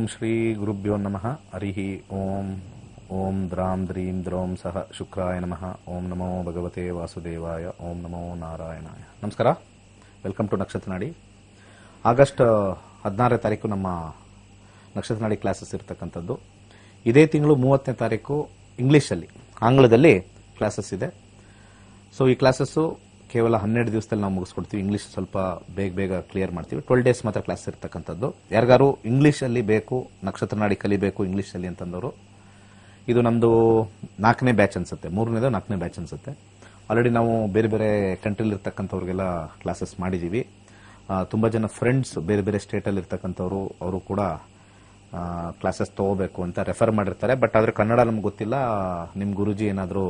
ಓಂ ಶ್ರೀ ಗುರುಭ್ಯೋ ನಮಃ ಹರಿಃ ಓಂ. ಓಂ ದ್ರಾಂ ದ್ರೀಂ ದ್ರೌಂ ಸಹ ಶುಕ್ರಾಯ ನಮಃ. ಓಂ ನಮೋ ಭಗವತೆ ವಾಸುದೇವಾಯ. ಓಂ ನಮೋ ನಾರಾಯಣಾಯ. ನಮಸ್ಕಾರ, ವೆಲ್ಕಮ್ ಟು ನಕ್ಷತ್ರ ನಾಡಿ. ಆಗಸ್ಟ್ 16ನೇ ತಾರೀಕು ನಮ್ಮ ನಕ್ಷತ್ರ ನಾಡಿ ಕ್ಲಾಸಸ್ ಇರತಕ್ಕಂಥದ್ದು. ಇದೇ ತಿಂಗಳು 30ನೇ ತಾರೀಕು ಇಂಗ್ಲೀಷಲ್ಲಿ, ಆಂಗ್ಲದಲ್ಲಿ ಕ್ಲಾಸಸ್ ಇದೆ. ಸೊ ಈ ಕ್ಲಾಸಸ್ಸು ಕೇವಲ 12 ದಿವಸದಲ್ಲಿ ನಾವು ಮುಗಿಸ್ಕೊಡ್ತೀವಿ. ಇಂಗ್ಲೀಷ್ ಸ್ವಲ್ಪ ಬೇಗ ಕ್ಲಿಯರ್ ಮಾಡ್ತೀವಿ. 12 ಡೇಸ್ ಮಾತ್ರ ಕ್ಲಾಸ್ ಇರ್ತಕ್ಕಂಥದ್ದು. ಯಾರಿಗಾರು ಇಂಗ್ಲೀಷಲ್ಲಿ ಬೇಕು, ನಕ್ಷತ್ರ ನಾಡಿ ಕಲಿಬೇಕು ಇಂಗ್ಲೀಷಲ್ಲಿ ಅಂತಂದವರು, ಇದು ನಮ್ಮದು 4ನೇ ಬ್ಯಾಚ್ ಅನ್ಸುತ್ತೆ. 3ನೇದು 4ನೇ ಬ್ಯಾಚ್ ಅನ್ಸುತ್ತೆ. ಆಲ್ರೆಡಿ ನಾವು ಬೇರೆ ಬೇರೆ ಕಂಟ್ರಿಲಿ ಇರ್ತಕ್ಕಂಥವ್ರಿಗೆಲ್ಲ ಕ್ಲಾಸಸ್ ಮಾಡಿದ್ದೀವಿ. ತುಂಬ ಜನ ಫ್ರೆಂಡ್ಸ್ ಬೇರೆ ಬೇರೆ ಸ್ಟೇಟಲ್ಲಿ ಇರ್ತಕ್ಕಂಥವ್ರು, ಅವರು ಕೂಡ ಕ್ಲಾಸಸ್ ತಗೋಬೇಕು ಅಂತ ರೆಫರ್ ಮಾಡಿರ್ತಾರೆ. ಬಟ್ ಆದರೆ ಕನ್ನಡ ನಮ್ಗೆ ಗೊತ್ತಿಲ್ಲ, ನಿಮ್ಮ ಗುರುಜಿ ಏನಾದರೂ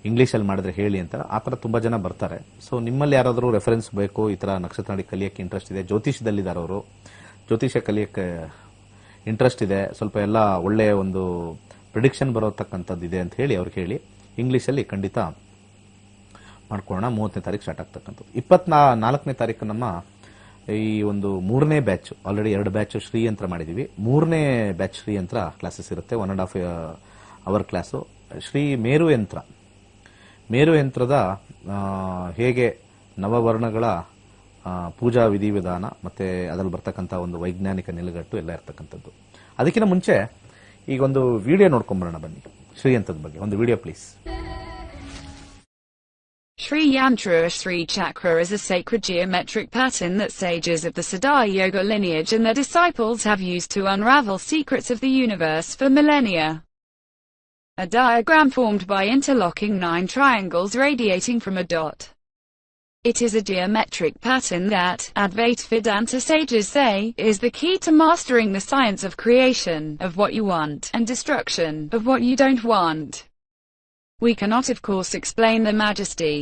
ಇಂಗ್ಲೀಷಲ್ಲಿ ಮಾಡಿದ್ರೆ ಹೇಳಿ ಅಂತ. ಆ ಥರ ತುಂಬ ಜನ ಬರ್ತಾರೆ. ಸೊ ನಿಮ್ಮಲ್ಲಿ ಯಾರಾದರೂ ರೆಫರೆನ್ಸ್ ಬೇಕು, ಈ ಥರ ನಕ್ಷತ್ರ ನಾಡಿ ಕಲಿಯೋಕ್ಕೆ ಇಂಟ್ರೆಸ್ಟ್ ಇದೆ, ಜ್ಯೋತಿಷದಲ್ಲಿದ್ದಾರೆ ಅವರು, ಜ್ಯೋತಿಷ ಕಲಿಯೋಕ್ಕೆ ಇಂಟ್ರೆಸ್ಟ್ ಇದೆ, ಸ್ವಲ್ಪ ಎಲ್ಲ ಒಳ್ಳೆಯ ಒಂದು ಪ್ರಿಡಿಕ್ಷನ್ ಬರೋತಕ್ಕಂಥದ್ದು ಇದೆ ಅಂತ ಹೇಳಿ ಅವ್ರಿಗೆ ಹೇಳಿ ಇಂಗ್ಲೀಷಲ್ಲಿ ಖಂಡಿತ ಮಾಡ್ಕೊಳ್ಳೋಣ. 30ನೇ ತಾರೀಕು ಸ್ಟಾರ್ಟ್ ಆಗ್ತಕ್ಕಂಥದ್ದು. 24ನೇ ತಾರೀಕು ನಮ್ಮ ಈ ಒಂದು 3ನೇ ಬ್ಯಾಚ್, ಆಲ್ರೆಡಿ 2 ಬ್ಯಾಚ್ ಶ್ರೀಯಂತ್ರ ಮಾಡಿದ್ದೀವಿ. 3ನೇ ಬ್ಯಾಚ್ ಶ್ರೀಯಂತ್ರ ಕ್ಲಾಸಸ್ ಇರುತ್ತೆ. 1.5 ಅವರ್ ಕ್ಲಾಸು. ಶ್ರೀ ಮೇರು ಯಂತ್ರದ ಹೇಗೆ ನವವರ್ಣಗಳ ಪೂಜಾ ವಿಧಿವಿಧಾನ ಮತ್ತೆ ಅದರಲ್ಲಿ ಬರ್ತಕ್ಕಂಥ ಒಂದು ವೈಜ್ಞಾನಿಕ ನಿಲುಗಟ್ಟು ಎಲ್ಲ ಇರ್ತಕ್ಕಂಥದ್ದು. ಅದಕ್ಕಿಂತ ಮುಂಚೆ ಈಗ ಒಂದು ವಿಡಿಯೋ ನೋಡ್ಕೊಂಡ್ಬರೋಣ ಬನ್ನಿ. ಶ್ರೀಯಂತ್ರದ ಬಗ್ಗೆ ಒಂದು video please. Sri Yantra or Sri Chakra is a sacred geometric pattern that sages of the Siddha Yoga lineage and their disciples have used to unravel secrets of the universe for millennia. A diagram formed by interlocking 9 triangles radiating from a dot. It is a geometric pattern that, Advaita Vedanta sages say, is the key to mastering the science of creation, of what you want, and destruction, of what you don't want. We cannot of course explain the majesty,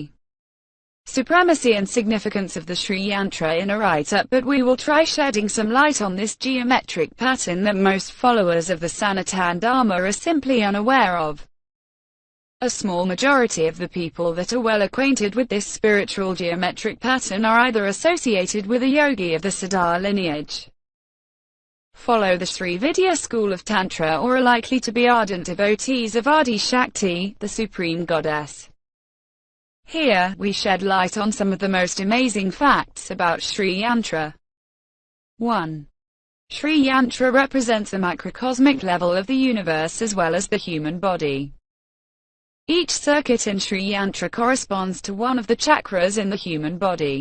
supremacy and significance of the Sri Yantra in a write-up, but we will try shedding some light on this geometric pattern that most followers of the Sanatana Dharma are simply unaware of. A small majority of the people that are well acquainted with this spiritual geometric pattern are either associated with a yogi of the Siddha lineage, follow the Sri Vidya school of Tantra, or are likely to be ardent devotees of Adi Shakti, the Supreme Goddess. Here, we shed light on some of the most amazing facts about Sri Yantra. 1. Sri Yantra represents the macrocosmic level of the universe as well as the human body. Each circuit in Sri Yantra corresponds to one of the chakras in the human body.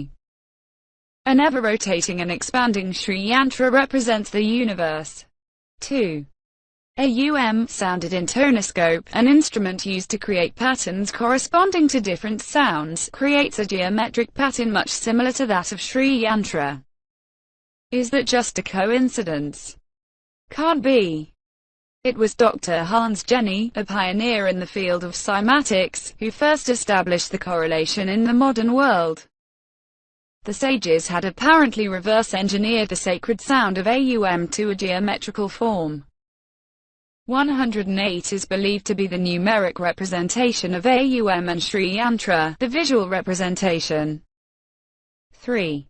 An ever-rotating and expanding Sri Yantra represents the universe. 2. AUM, sounded in tonoscope, an instrument used to create patterns corresponding to different sounds, creates a geometric pattern much similar to that of Sri Yantra. Is that just a coincidence? Can't be. It was Dr. Hans Jenny, a pioneer in the field of cymatics, who first established the correlation in the modern world. The sages had apparently reverse-engineered the sacred sound of AUM to a geometrical form. 108 is believed to be the numeric representation of AUM and Sri Yantra, the visual representation. 3.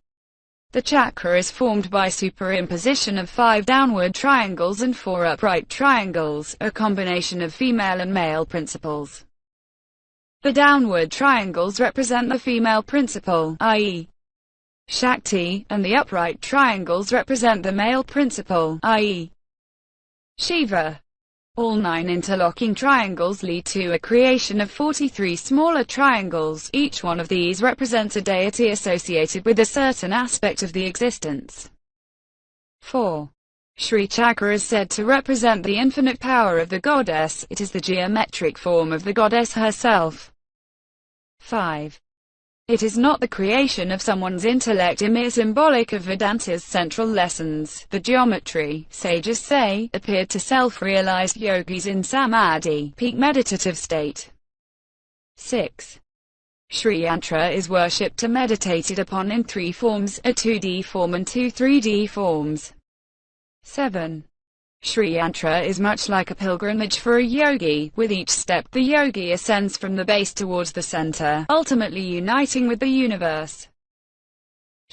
The chakra is formed by superimposition of 5 downward triangles and 4 upright triangles, a combination of female and male principles. The downward triangles represent the female principle, i.e. Shakti, and the upright triangles represent the male principle, i.e. Shiva. All 9 interlocking triangles lead to a creation of 43 smaller triangles. Each one of these represents a deity associated with a certain aspect of the existence. 4. Sri Chakra is said to represent the infinite power of the goddess. It is the geometric form of the goddess herself. 5. It is not the creation of someone's intellect, a mere symbolic of Vedanta's central lessons. The geometry, sages say, appeared to self-realized yogis in samadhi, peak meditative state. 6. Sri Yantra is worshipped or meditated upon in 3 forms, a 2D form and 2 3D forms. 7. Sri Yantra is much like a pilgrimage for a yogi. With each step the yogi ascends from the base towards the center, ultimately uniting with the universe.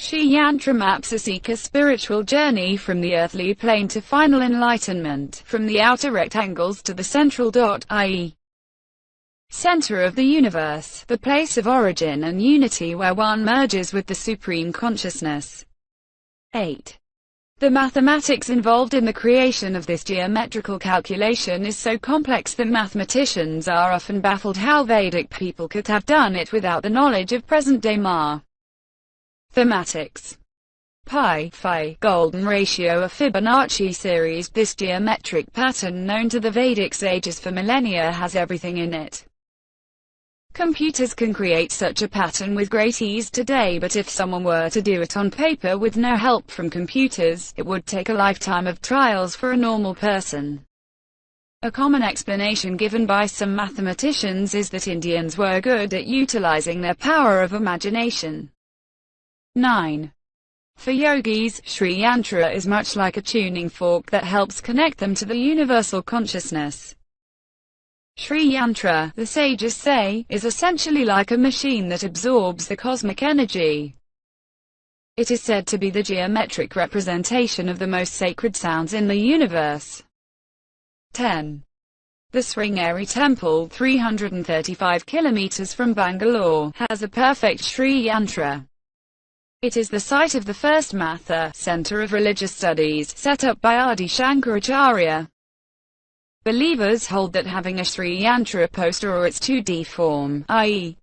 Sri Yantra maps a seeker's spiritual journey from the earthly plane to final enlightenment, from the outer rectangles to the central dot, i.e., center of the universe, the place of origin and unity where one merges with the supreme consciousness. 8. The mathematics involved in the creation of this geometrical calculation is so complex that mathematicians are often baffled how Vedic people could have done it without the knowledge of present-day mathematics. Pi, golden ratio of Fibonacci series. This geometric pattern known to the Vedic sages for millennia has everything in it. Computers can create such a pattern with great ease today, but if someone were to do it on paper with no help from computers, it would take a lifetime of trials for a normal person. A common explanation given by some mathematicians is that Indians were good at utilizing their power of imagination. 9. For yogis, Sri Yantra is much like a tuning fork that helps connect them to the universal consciousness. Sri Yantra, the sages say, is essentially like a machine that absorbs the cosmic energy. It is said to be the geometric representation of the most sacred sounds in the universe. 10. The Sringeri Temple, 335 kilometers from Bangalore, has a perfect Sri Yantra. It is the site of the first Matha, center of religious studies, set up by Adi Shankaracharya. Believers hold that having a Sri Yantra poster or its 2D form, i.e.,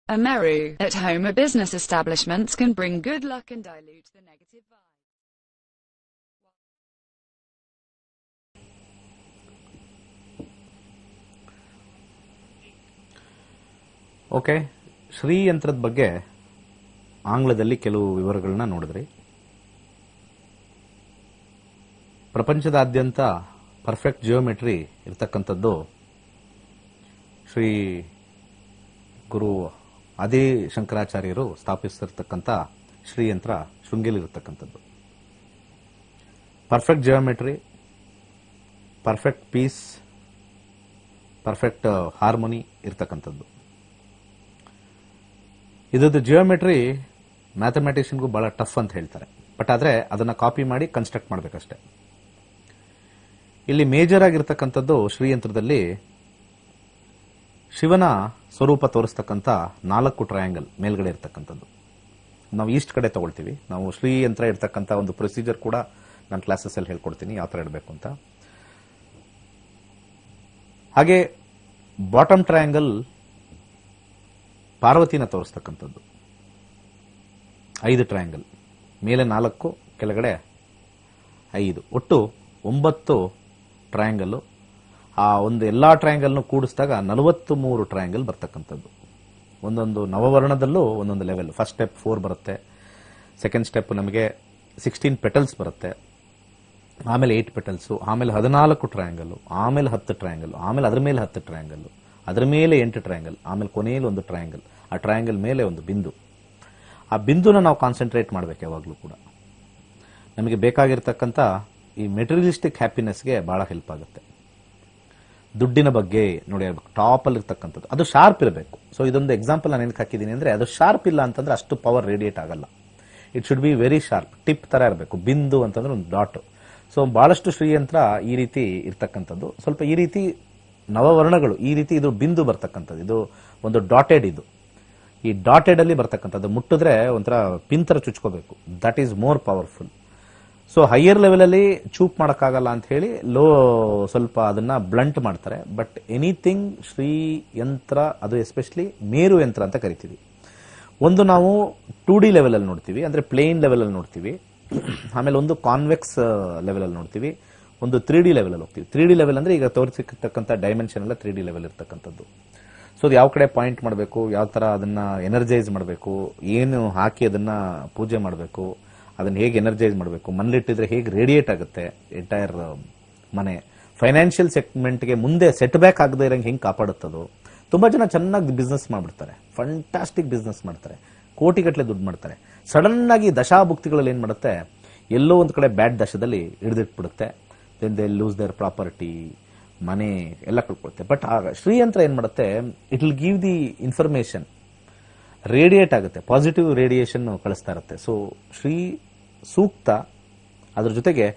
a meru, at home or business establishments can bring good luck and dilute the negative vibe. Okay, Shri ಯಂತ್ರದ ಬಗ್ಗೆ ಆಂಗ್ಲದಲ್ಲಿ ಕೆಲವು ವಿವರಗಳನ್ನ ನೋಡಿದ್ರಿ. ಪ್ರಪಂಚದಾದ್ಯಂತ perfect geometry ಇರ್ತಕ್ಕಂಥದ್ದು ಶ್ರೀ ಗುರು ಆದಿ ಶಂಕರಾಚಾರ್ಯರು ಸ್ಥಾಪಿಸಿರ್ತಕ್ಕಂಥ ಶ್ರೀಯಂತ್ರ ಶೃಂಗೇರಿ ಇರತಕ್ಕಂಥದ್ದು. Perfect geometry, perfect peace, perfect harmony ಇರ್ತಕ್ಕಂಥದ್ದು. ಇದ್ರದ್ದು ಜಿಯೋಮೆಟ್ರಿ ಮ್ಯಾಥಮೆಟಿಷಿಯನ್ಗೂ ಬಹಳ ಟಫ್ ಅಂತ ಹೇಳ್ತಾರೆ, ಬಟ್ ಆದರೆ ಅದನ್ನ ಕಾಪಿ ಮಾಡಿ ಕನ್ಸ್ಟ್ರಕ್ಟ್ ಮಾಡಬೇಕಷ್ಟೆ. ಇಲ್ಲಿ ಮೇಜರ್ ಆಗಿರ್ತಕ್ಕಂಥದ್ದು ಶ್ರೀಯಂತ್ರದಲ್ಲಿ ಶಿವನ ಸ್ವರೂಪ ತೋರಿಸ್ತಕ್ಕಂಥ 4 ಟ್ರಯಾಂಗಲ್ ಮೇಲ್ಗಡೆ ಇರ್ತಕ್ಕಂಥದ್ದು. ನಾವು ಈಸ್ಟ್ ಕಡೆ ತಗೊಳ್ತೀವಿ. ನಾವು ಶ್ರೀಯಂತ್ರ ಇರ್ತಕ್ಕಂಥ ಒಂದು ಪ್ರೊಸೀಜರ್ ಕೂಡ ನಾನು ಕ್ಲಾಸಸ್ ಅಲ್ಲಿ ಹೇಳ್ಕೊಡ್ತೀನಿ ಯಾವ ತರ ಇಡಬೇಕು ಅಂತ. ಹಾಗೆ ಬಾಟಮ್ ಟ್ರಯಾಂಗಲ್ ಪಾರ್ವತಿನ ತೋರಿಸ್ತಕ್ಕಂಥದ್ದು. 5 ಟ್ರಯಾಂಗಲ್, ಮೇಲೆ 4, ಕೆಳಗಡೆ 5, ಒಟ್ಟು 9 ಟ್ರಯಾಂಗಲ್. ಆ ಒಂದು ಎಲ್ಲಾ ಟ್ರಯಾಂಗಲ್ನು ಕೂಡಿಸಿದಾಗ 43 ಟ್ರಯಾಂಗಲ್ ಬರ್ತಕ್ಕಂಥದ್ದು. ಒಂದೊಂದು ನವವರ್ಣದಲ್ಲೂ ಒಂದೊಂದು ಲೆವೆಲ್. ಫಸ್ಟ್ ಸ್ಟೆಪ್ 4 ಬರುತ್ತೆ, ಸೆಕೆಂಡ್ ಸ್ಟೆಪ್ ನಮಗೆ 16 ಪೆಟಲ್ಸ್ ಬರುತ್ತೆ, ಆಮೇಲೆ 8 ಪೆಟಲ್ಸ್, ಆಮೇಲೆ 14 ಟ್ರಯಾಂಗಲ್, ಆಮೇಲೆ 10 ಟ್ರಯಾಂಗಲ್, ಆಮೇಲೆ ಅದ್ರ ಮೇಲೆ 10 ಟ್ರಯಾಂಗಲ್, ಅದರ ಮೇಲೆ 8 ಟ್ರಯಾಂಗಲ್, ಆಮೇಲೆ ಕೊನೆಯಲ್ಲಿ ಒಂದು ಟ್ರಯಾಂಗಲ್, ಆ ಟ್ರಯಾಂಗಲ್ ಮೇಲೆ ಒಂದು ಬಿಂದು. ಆ ಬಿಂದುನ ನಾವು ಕಾನ್ಸಂಟ್ರೇಟ್ ಮಾಡಬೇಕು ಯಾವಾಗಲೂ ಕೂಡ. ನಮಗೆ ಬೇಕಾಗಿರ್ತಕ್ಕಂಥ ಈ ಮೆಟೀರಿಯಲಿಸ್ಟಿಕ್ ಹ್ಯಾಪಿನೆಸ್ಗೆ ಬಹಳ ಹೆಲ್ಪ್ ಆಗುತ್ತೆ. ದುಡ್ಡಿನ ಬಗ್ಗೆ ನೋಡಿ, ಟಾಪ್ ಅಲ್ಲಿ ಇರ್ತಕ್ಕಂಥದ್ದು ಅದು ಶಾರ್ಪ್ ಇರಬೇಕು. ಸೊ ಇದೊಂದು ಎಕ್ಸಾಂಪಲ್ ನಾನು ಏನಕ್ಕೆ ಹಾಕಿದ್ದೀನಿ ಅಂದ್ರೆ, ಅದು ಶಾರ್ಪ್ ಇಲ್ಲ ಅಂತಂದ್ರೆ ಅಷ್ಟು ಪವರ್ ರೇಡಿಯೇಟ್ ಆಗಲ್ಲ. It should be very sharp, tip ತರ ಇರಬೇಕು. ಬಿಂದು ಅಂತಂದ್ರೆ ಒಂದು ಡಾಟ್. ಸೊ ಬಹಳಷ್ಟು ಶ್ರೀಯಂತ್ರ ಈ ರೀತಿ ಇರ್ತಕ್ಕಂಥದ್ದು. ಸ್ವಲ್ಪ ಈ ರೀತಿ ನವವರ್ಣಗಳು ಈ ರೀತಿ ಇದು ಬಿಂದು ಬರ್ತಕ್ಕಂಥದ್ದು. ಇದು ಒಂದು ಡಾಟೆಡ್, ಇದು ಈ ಡಾಟೆಡ್ ಅಲ್ಲಿ ಬರ್ತಕ್ಕಂಥದ್ದು. ಮುಟ್ಟಿದ್ರೆ ಒಂಥರ ಪಿನ್ ತರ ಚುಚ್ಕೋಬೇಕು. That is more powerful. So higher level ಅಲ್ಲಿ ಚೂಪ್ ಮಾಡಕ್ಕಾಗಲ್ಲ ಅಂತ ಹೇಳಿ ಲೋ ಸ್ವಲ್ಪ ಅದನ್ನ ಬ್ಲಂಟ್ ಮಾಡ್ತಾರೆ. ಬಟ್ ಎನಿಥಿಂಗ್ ಶ್ರೀ ಯಂತ್ರ, ಅದು ಎಸ್ಪೆಷಲಿ ಮೇರು ಯಂತ್ರ ಅಂತ ಕರಿತೀವಿ. ಒಂದು ನಾವು 2D ಲೆವೆಲ್ ಅಲ್ಲಿ ನೋಡ್ತೀವಿ, ಅಂದ್ರೆ ಪ್ಲೇನ್ ಲೆವೆಲ್ ಅಲ್ಲಿ ನೋಡ್ತೀವಿ. ಆಮೇಲೆ ಒಂದು ಕಾನ್ವೆಕ್ಸ್ ಲೆವೆಲ್ ಅಲ್ಲಿ ನೋಡ್ತೀವಿ, ಒಂದು 3D ಲೆವೆಲ್ ಅಲ್ಲಿ ಹೋಗ್ತೀವಿ. 3D ಲೆವೆಲ್ ಅಂದ್ರೆ ಈಗ ತೋರಿಸಿರ್ತಕ್ಕಂಥ ಡೈಮೆನ್ಷನ್ ಎಲ್ಲ 3D ಲೆವೆಲ್ ಇರ್ತಕ್ಕಂಥದ್ದು. ಸೊ ಅದು ಯಾವ ಕಡೆ ಪಾಯಿಂಟ್ ಮಾಡಬೇಕು, ಯಾವ ತರ ಅದನ್ನ ಎನರ್ಜೈಸ್ ಮಾಡಬೇಕು, ಏನು ಹಾಕಿ ಅದನ್ನ ಪೂಜೆ ಮಾಡಬೇಕು, ಅದನ್ನ ಹೇಗೆ ಎನರ್ಜೈಸ್ ಮಾಡಬೇಕು, ಮನೇಲಿಟ್ಟಿದ್ರೆ ಹೇಗೆ ರೇಡಿಯೇಟ್ ಆಗುತ್ತೆ ಎಂಟೈರ್ ಮನೆ, ಫೈನಾನ್ಷಿಯಲ್ ಸೆಗ್ಮೆಂಟ್ಗೆ ಮುಂದೆ ಸೆಟ್ ಬ್ಯಾಕ್ ಆಗದೆ ಇರಂಗೆ ಹೆಂಗೆ ಕಾಪಾಡುತ್ತದೋ. ತುಂಬಾ ಜನ ಚೆನ್ನಾಗಿ ಬಿಸ್ನೆಸ್ ಮಾಡ್ಬಿಡ್ತಾರೆ, ಫಂಟಾಸ್ಟಿಕ್ ಬಿಸ್ನೆಸ್ ಮಾಡ್ತಾರೆ, ಕೋಟಿಗಟ್ಟಲೆ ದುಡ್ಡು ಮಾಡ್ತಾರೆ. ಸಡನ್ ಆಗಿ ದಶಾಭುಕ್ತಿಗಳಲ್ಲಿ ಏನ್ ಮಾಡುತ್ತೆ, ಎಲ್ಲೋ ಒಂದು ಕಡೆ ಬ್ಯಾಡ್ ದಶದಲ್ಲಿ ಹಿಡಿದಿಟ್ಬಿಡುತ್ತೆ. Then they lose their property, ಮನೆ ಎಲ್ಲ ಕಳ್ಕೊಳುತ್ತೆ. ಬಟ್ ಆಗ ಶ್ರೀಯಂತ್ರ ಏನ್ ಮಾಡುತ್ತೆ, it will give the information. Radiate ಆಗುತ್ತೆ, ಪಾಸಿಟಿವ್ ರೇಡಿಯೇಷನ್ ಕಳಿಸ್ತಾ ಇರುತ್ತೆ. ಸೊ ಶ್ರೀ ಸೂಕ್ತ, ಅದ್ರ ಜೊತೆಗೆ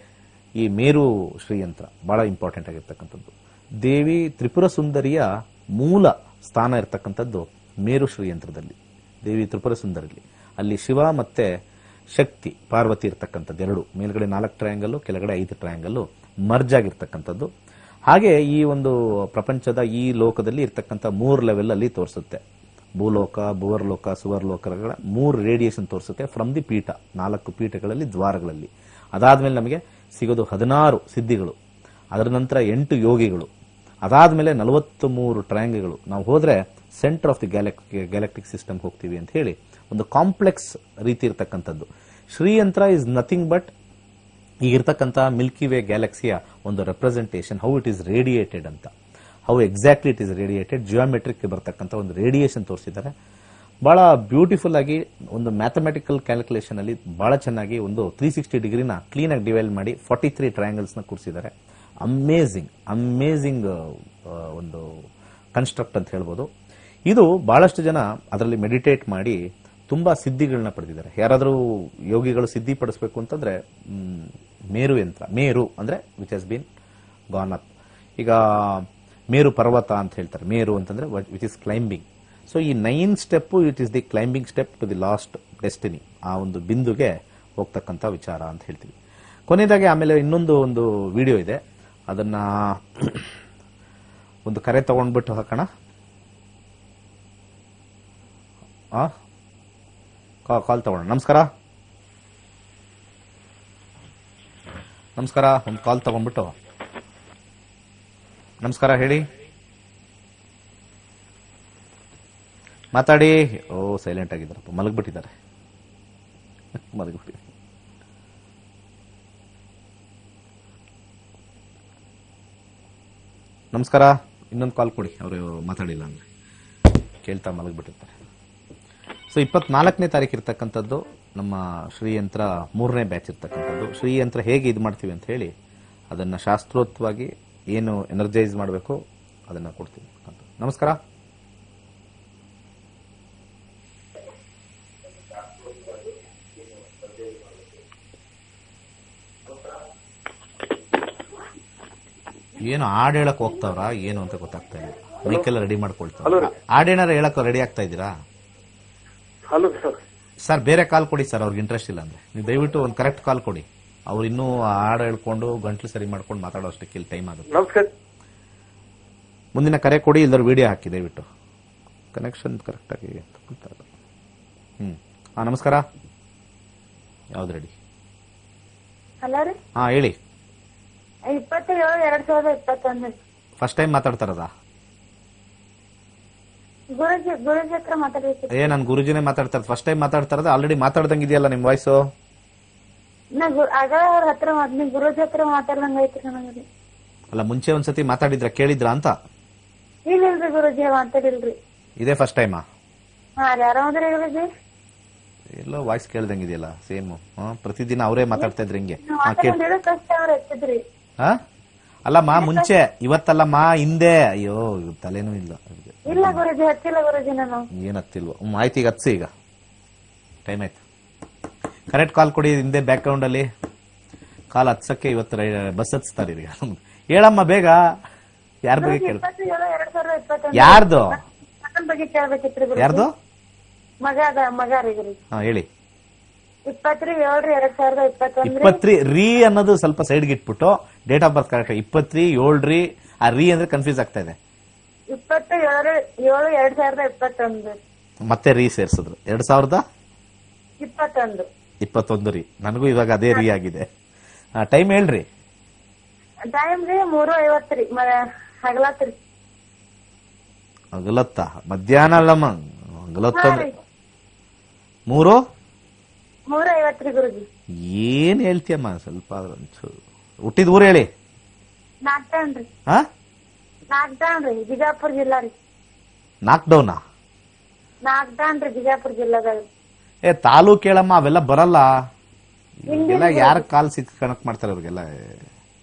ಈ ಮೇರು ಶ್ರೀಯಂತ್ರ ಬಹಳ ಇಂಪಾರ್ಟೆಂಟ್ ಆಗಿರ್ತಕ್ಕಂಥದ್ದು. ದೇವಿ ತ್ರಿಪುರ ಸುಂದರಿಯ ಮೂಲ ಸ್ಥಾನ ಇರತಕ್ಕಂಥದ್ದು ಮೇರು ಶ್ರೀಯಂತ್ರದಲ್ಲಿ, ದೇವಿ ತ್ರಿಪುರ ಸುಂದರಿಲಿ. ಅಲ್ಲಿ ಶಿವ ಮತ್ತೆ ಶಕ್ತಿ ಪಾರ್ವತಿ ಇರ್ತಕ್ಕಂಥದ್ದು ಎರಡು, ಮೇಲ್ಗಡೆ 4 ಟ್ರಯಾಂಗಲ್, ಕೆಳಗಡೆ 5 ಟ್ರಯಾಂಗಲ್ ಮರ್ಜ್ ಆಗಿರ್ತಕ್ಕಂಥದ್ದು. ಹಾಗೆ ಈ ಒಂದು ಪ್ರಪಂಚದ ಈ ಲೋಕದಲ್ಲಿ ಇರ್ತಕ್ಕಂಥ 3 ಲೆವೆಲ್ ಅಲ್ಲಿ ತೋರಿಸುತ್ತೆ. ಭೂಲೋಕ, ಭುವರ್ಲೋಕ, ಸುವರ್ಲೋಕಗಳ 3 ರೇಡಿಯೇಷನ್ ತೋರಿಸುತ್ತೆ ಫ್ರಮ್ ದಿ ಪೀಠ, 4 ಪೀಠಗಳಲ್ಲಿ, ದ್ವಾರಗಳಲ್ಲಿ. ಅದಾದ್ಮೇಲೆ ನಮಗೆ ಸಿಗೋದು 16 ಸಿದ್ಧಿಗಳು, ಅದರ ನಂತರ 8 ಯೋಗಿಗಳು, ಅದಾದ್ಮೇಲೆ 43 ಟ್ರಯಾಂಗಲ್ಗಳು. ನಾವು ಹೋದ್ರೆ center of the galactic system ಹೋಗ್ತೀವಿ ಅಂತ ಹೇಳಿ ಒಂದು ಕಾಂಪ್ಲೆಕ್ಸ್ ರೀತಿ ಇರತಕ್ಕಂಥದ್ದು. ಶ್ರೀಯಂತ್ರ ಇಸ್ ನಥಿಂಗ್ ಬಟ್ ಈಗಿರ್ತಕ್ಕಂಥ ಮಿಲ್ಕಿ ವೇ ಗ್ಯಾಲಕ್ಸಿಯ ಒಂದು representation, how it is radiated ಅಂತ, how exactly it is radiated, geometric ಬರ್ತಕ್ಕಂಥ ಒಂದು ರೇಡಿಯೇಷನ್ ತೋರಿಸಿದ್ದಾರೆ. ಬಹಳ ಬ್ಯೂಟಿಫುಲ್ ಆಗಿ ಒಂದು ಮ್ಯಾಥಮೆಟಿಕಲ್ ಕ್ಯಾಲ್ಕುಲೇಷನ್ ಅಲ್ಲಿ ಬಹಳ ಚೆನ್ನಾಗಿ ಒಂದು 360 ಡಿಗ್ರಿನ ಕ್ಲೀನ್ ಆಗಿ ಡಿವೈಡ್ ಮಾಡಿ 43 ಟ್ರಯಾಂಗಲ್ಸ್ ನ ಕೂರಿಸಿದ್ದಾರೆ. ಅಮೇಝಿಂಗ್ ಒಂದು ಕನ್ಸ್ಟ್ರಕ್ಟ್ ಅಂತ ಹೇಳ್ಬೋದು. ಇದು ಬಹಳಷ್ಟು ಜನ ಅದರಲ್ಲಿ ಮೆಡಿಟೇಟ್ ಮಾಡಿ ತುಂಬಾ ಸಿದ್ಧಿಗಳನ್ನ ಪಡೆದಿದ್ದಾರೆ. ಯಾರಾದರೂ ಯೋಗಿಗಳು ಸಿದ್ಧಿ ಪಡಿಸಬೇಕು ಅಂತಂದ್ರೆ ಮೇರು ಯಂತ್ರ, ಮೇರು ಅಂದ್ರೆ which has been gone up. ಈಗ ಮೇರು ಪರ್ವತ ಅಂತ ಹೇಳ್ತಾರೆ, ಮೇರು ಅಂತಂದ್ರೆ ವಿಚ್ ಇಸ್ ಕ್ಲೈಂಬಿಂಗ್. ಸೊ ಈ 9 step it is the climbing step to the last destiny, ಆ ಒಂದು ಬಿಂದುಗೆ ಹೋಗ್ತಕ್ಕಂಥ ವಿಚಾರ ಅಂತ ಹೇಳ್ತೀವಿ. ಕೊನೆಯದಾಗಿ ಆಮೇಲೆ ಇನ್ನೊಂದು ವಿಡಿಯೋ ಇದೆ, ಅದನ್ನ ಒಂದು ಕರೆ ತಗೊಂಡ್ಬಿಟ್ಟು ಹಾಕೋಣ. ಕಾಲ್ ತಗೋಣ. ನಮಸ್ಕಾರ, ಒಂದು ಕಾಲ್ ತಗೊಂಡ್ಬಿಟ್ಟು ನಮಸ್ಕಾರ ಹೇಳಿ, ಮಾತಾಡಿ. ಓ ಸೈಲೆಂಟ್ ಆಗಿದ್ದಾರಪ್ಪ, ಮಲಗ್ಬಿಟ್ಟಿದ್ದಾರೆ. ನಮಸ್ಕಾರ, ಇನ್ನೊಂದು ಕಾಲ್ ಕೊಡಿ. ಅವರು ಮಾತಾಡಿಲ್ಲ ಅಂದ್ರೆ ಕೇಳ್ತಾ ಮಲಗ್ಬಿಟ್ಟಿರ್ತಾರೆ. ಸೊ 24ನೇ ತಾರೀಕು ಇರ್ತಕ್ಕಂಥದ್ದು ನಮ್ಮ ಶ್ರೀಯಂತ್ರ 3ನೇ ಬ್ಯಾಚ್ ಇರ್ತಕ್ಕಂಥದ್ದು. ಶ್ರೀಯಂತ್ರ ಹೇಗೆ ಇದು ಮಾಡ್ತೀವಿ ಅಂತ ಹೇಳಿ ಅದನ್ನ ಶಾಸ್ತ್ರೋಕ್ತವಾಗಿ ಏನು ಎನರ್ಜೈಸ್ ಮಾಡಬೇಕು ಅದನ್ನ ಕೊಡ್ತೀವಿ. ನಮಸ್ಕಾರ. ಏನು ಹಾಡು ಹೇಳಕ್ ಹೋಗ್ತಾವ್ರಾ ಏನು ಅಂತ ಗೊತ್ತಾಗ್ತಾ ಇಲ್ಲ. ಮೈಕೆಲ್ಲ ರೆಡಿ ಮಾಡ್ಕೊಳ್ತಾವ್ರ. ಹಾಡೇನಾರ ಹೇಳಕ್ ರೆಡಿ ಆಗ್ತಾ ಇದ್ದೀರಾ? Hello sir. ಸರ್ ಬೇರೆ ಕಾಲ್ ಕೊಡಿ ಸರ್, ಅವ್ರಿಗೆ ಇಂಟ್ರೆಸ್ಟ್ ಇಲ್ಲ ಅಂದ್ರೆ ನೀವು ದಯವಿಟ್ಟು ಒಂದು ಕರೆಕ್ಟ್ ಕಾಲ್ ಕೊಡಿ. ಅವ್ರು ಇನ್ನೂ ಹಾಡು ಹೇಳ್ಕೊಂಡು ಗಂಟ್ಲು ಸರಿ ಮಾಡ್ಕೊಂಡು ಮಾತಾಡೋ ಅಷ್ಟಕ್ಕೆ ಇಲ್ಲಿ ಟೈಮ್ ಆಗುತ್ತೆ. ನಮಸ್ಕಾರ. ಮುಂದಿನ ಕರೆ ಕೊಡಿ, ಇಲ್ಲರ ವಿಡಿಯೋ ಹಾಕಿ ದಯವಿಟ್ಟು. ಕನೆಕ್ಷನ್ ಕರೆಕ್ಟ್ ಆಗಿ ನಮಸ್ಕಾರ. ಯಾವ್ದು ರೆಡಿ? ಹಲೋ ರೀ. ಹೇಳಿ. 27/2021. First time ಮಾತಾಡ್ತಾರದ? ಗುರುಜಿ ಹತ್ರ ಮಾತಾಡ್ಬೇಕು. ನನ್ ಗುರುಜಿನೇ ಮಾತಾಡ್ತಾರ. ಫಸ್ಟ್ ಟೈಮ್ ಮಾತಾಡ್ತಾರದ? ಆಲ್ರೆಡಿ ಮಾತಾಡ್ದಂಗ್ ಇದೆಯಲ್ಲ ನಿಮ್ ವಾಯ್ಸು. ಆಗ ಅವ್ರ ಹತ್ರ ಗುರುಜಿ ಹತ್ರ ಮಾತಾಡ್ದಂಗ ಐತ್ರಿ ನನಗೆ. ಅಲ್ಲ ಮುಂಚೆ ಒಂದ್ಸತಿ ಮಾತಾಡಿದ್ರ, ಕೇಳಿದ್ರ ಅಂತ? ಇಲ್ರಿ ಗುರುಜಿ, ಮಾತಾಡಿಲ್ರಿ. ಇದೇ ಫಸ್ಟ್ ಟೈಮಾ? ಆರಾಮದ್ರಿ ಗುರುಜಿ? ಎಲ್ಲೋ ವಾಯ್ಸ್ ಕೇಳ್ದಂಗಿದೆಯಲ್ಲ ಸೇಮ್. ಪ್ರತಿದಿನ ಅವರೇ ಮಾತಾಡ್ತಾ ಇದ್ರಿ ಹಿಂಗೆ? ಅಲ್ಲಮ್ಮ ಮುಂಚೆ, ಇವತ್ತಲ್ಲಮ್ಮ ಹಿಂದೆ. ಅಯ್ಯೋ ತಲೆನೂ ಇಲ್ಲ. ಇಲ್ಲ ಗುರುಜಿ, ಹಚ್ಚಿಲ್ಲ ಗುರುಜಿ ನಾನು. ಏನ್ ಹತ್ತಿಲ್ವ? ಆಯ್ತು, ಈಗ ಹತ್ಸಿ. ಈಗ ಟೈಮ್ ಆಯ್ತು. ಕರೆಕ್ಟ್ ಕಾಲ್ ಕೊಡಿ. ಹಿಂದೆ ಬ್ಯಾಕ್ ಗ್ರೌಂಡ್ ಅಲ್ಲಿ ಕಾಲ್ ಹತ್ಸಕ್ಕೆ ಇವತ್ತು ಬಸ್ ಹತ್ಸ್ತಾರೆ ಈಗ. ಹೇಳಮ್ಮ ಬೇಗ. ಯಾರ ಬಗ್ಗೆ ಕೇಳ? ಯಾರ್ದು? ಯಾರ್ದು ಮಗ ರೀ ಗುರುಜಿ. ಹೇಳಿ. 23/7/2021. 23 ರೀ ಅನ್ನೋದು ಸ್ವಲ್ಪ ಸೈಡ್ಗೆ ಇಟ್ಬಿಟ್ಟು ಡೇಟ್ ಆಫ್ ಬರ್ತ್ ಕರೆಕ್ಟ್. 23 ಆ ರೀ ಅಂದ್ರೆ ಕನ್ಫ್ಯೂಸ್ ಆಗ್ತಾ ಇದೆ. 27/7/2021. ಮತ್ತೆ ರೀ ಸೇರ್ಸಿದ್ರು. 2021 ರೀ. ನನಗೂ ಇವಾಗ ಅದೇ ರೀ ಆಗಿದೆ. ಟೈಮ್ ಹೇಳ್ರಿ. ಟೈಮ್ ರೀ 3:50 ರೀ. ಹಗಲತ್ರಿ. ಹಗಲತ್ತ? ಮಧ್ಯಾಹ್ನ ಅಲ್ಲಮ್ಮ, ಹಗಲತ್ತ ಅಂದ್ರೆ 3:50 ರೀ ಗುರುಜಿ. ಏನ್ ಹೇಳ್ತೀಯಮ್ಮ ಸ್ವಲ್ಪ ಹುಟ್ಟಿದ ಊರು ಹೇಳಿ. ನಾಕ್ಡೌನ್ ರೀ, ಬಿಜಾಪುರ ಜಿಲ್ಲಾ ರೀ. ನಾಕ್ಡೌನಾ? ನಾಕ್ಡೌನ್ ರೀ, ಬಿಜಾಪುರ ಜಿಲ್ಲಾದಾಗ. ತಾಲೂಕ್ ಹೇಳಮ್ಮ, ಅವೆಲ್ಲ ಬರಲ್ಲ. ಎಲ್ಲ ಯಾರ ಕಾಲ್ ಸಿಕ್ ಕನೆಕ್ಟ್ ಮಾಡ್ತಾರೆ ಅವ್ರಿಗೆಲ್ಲ.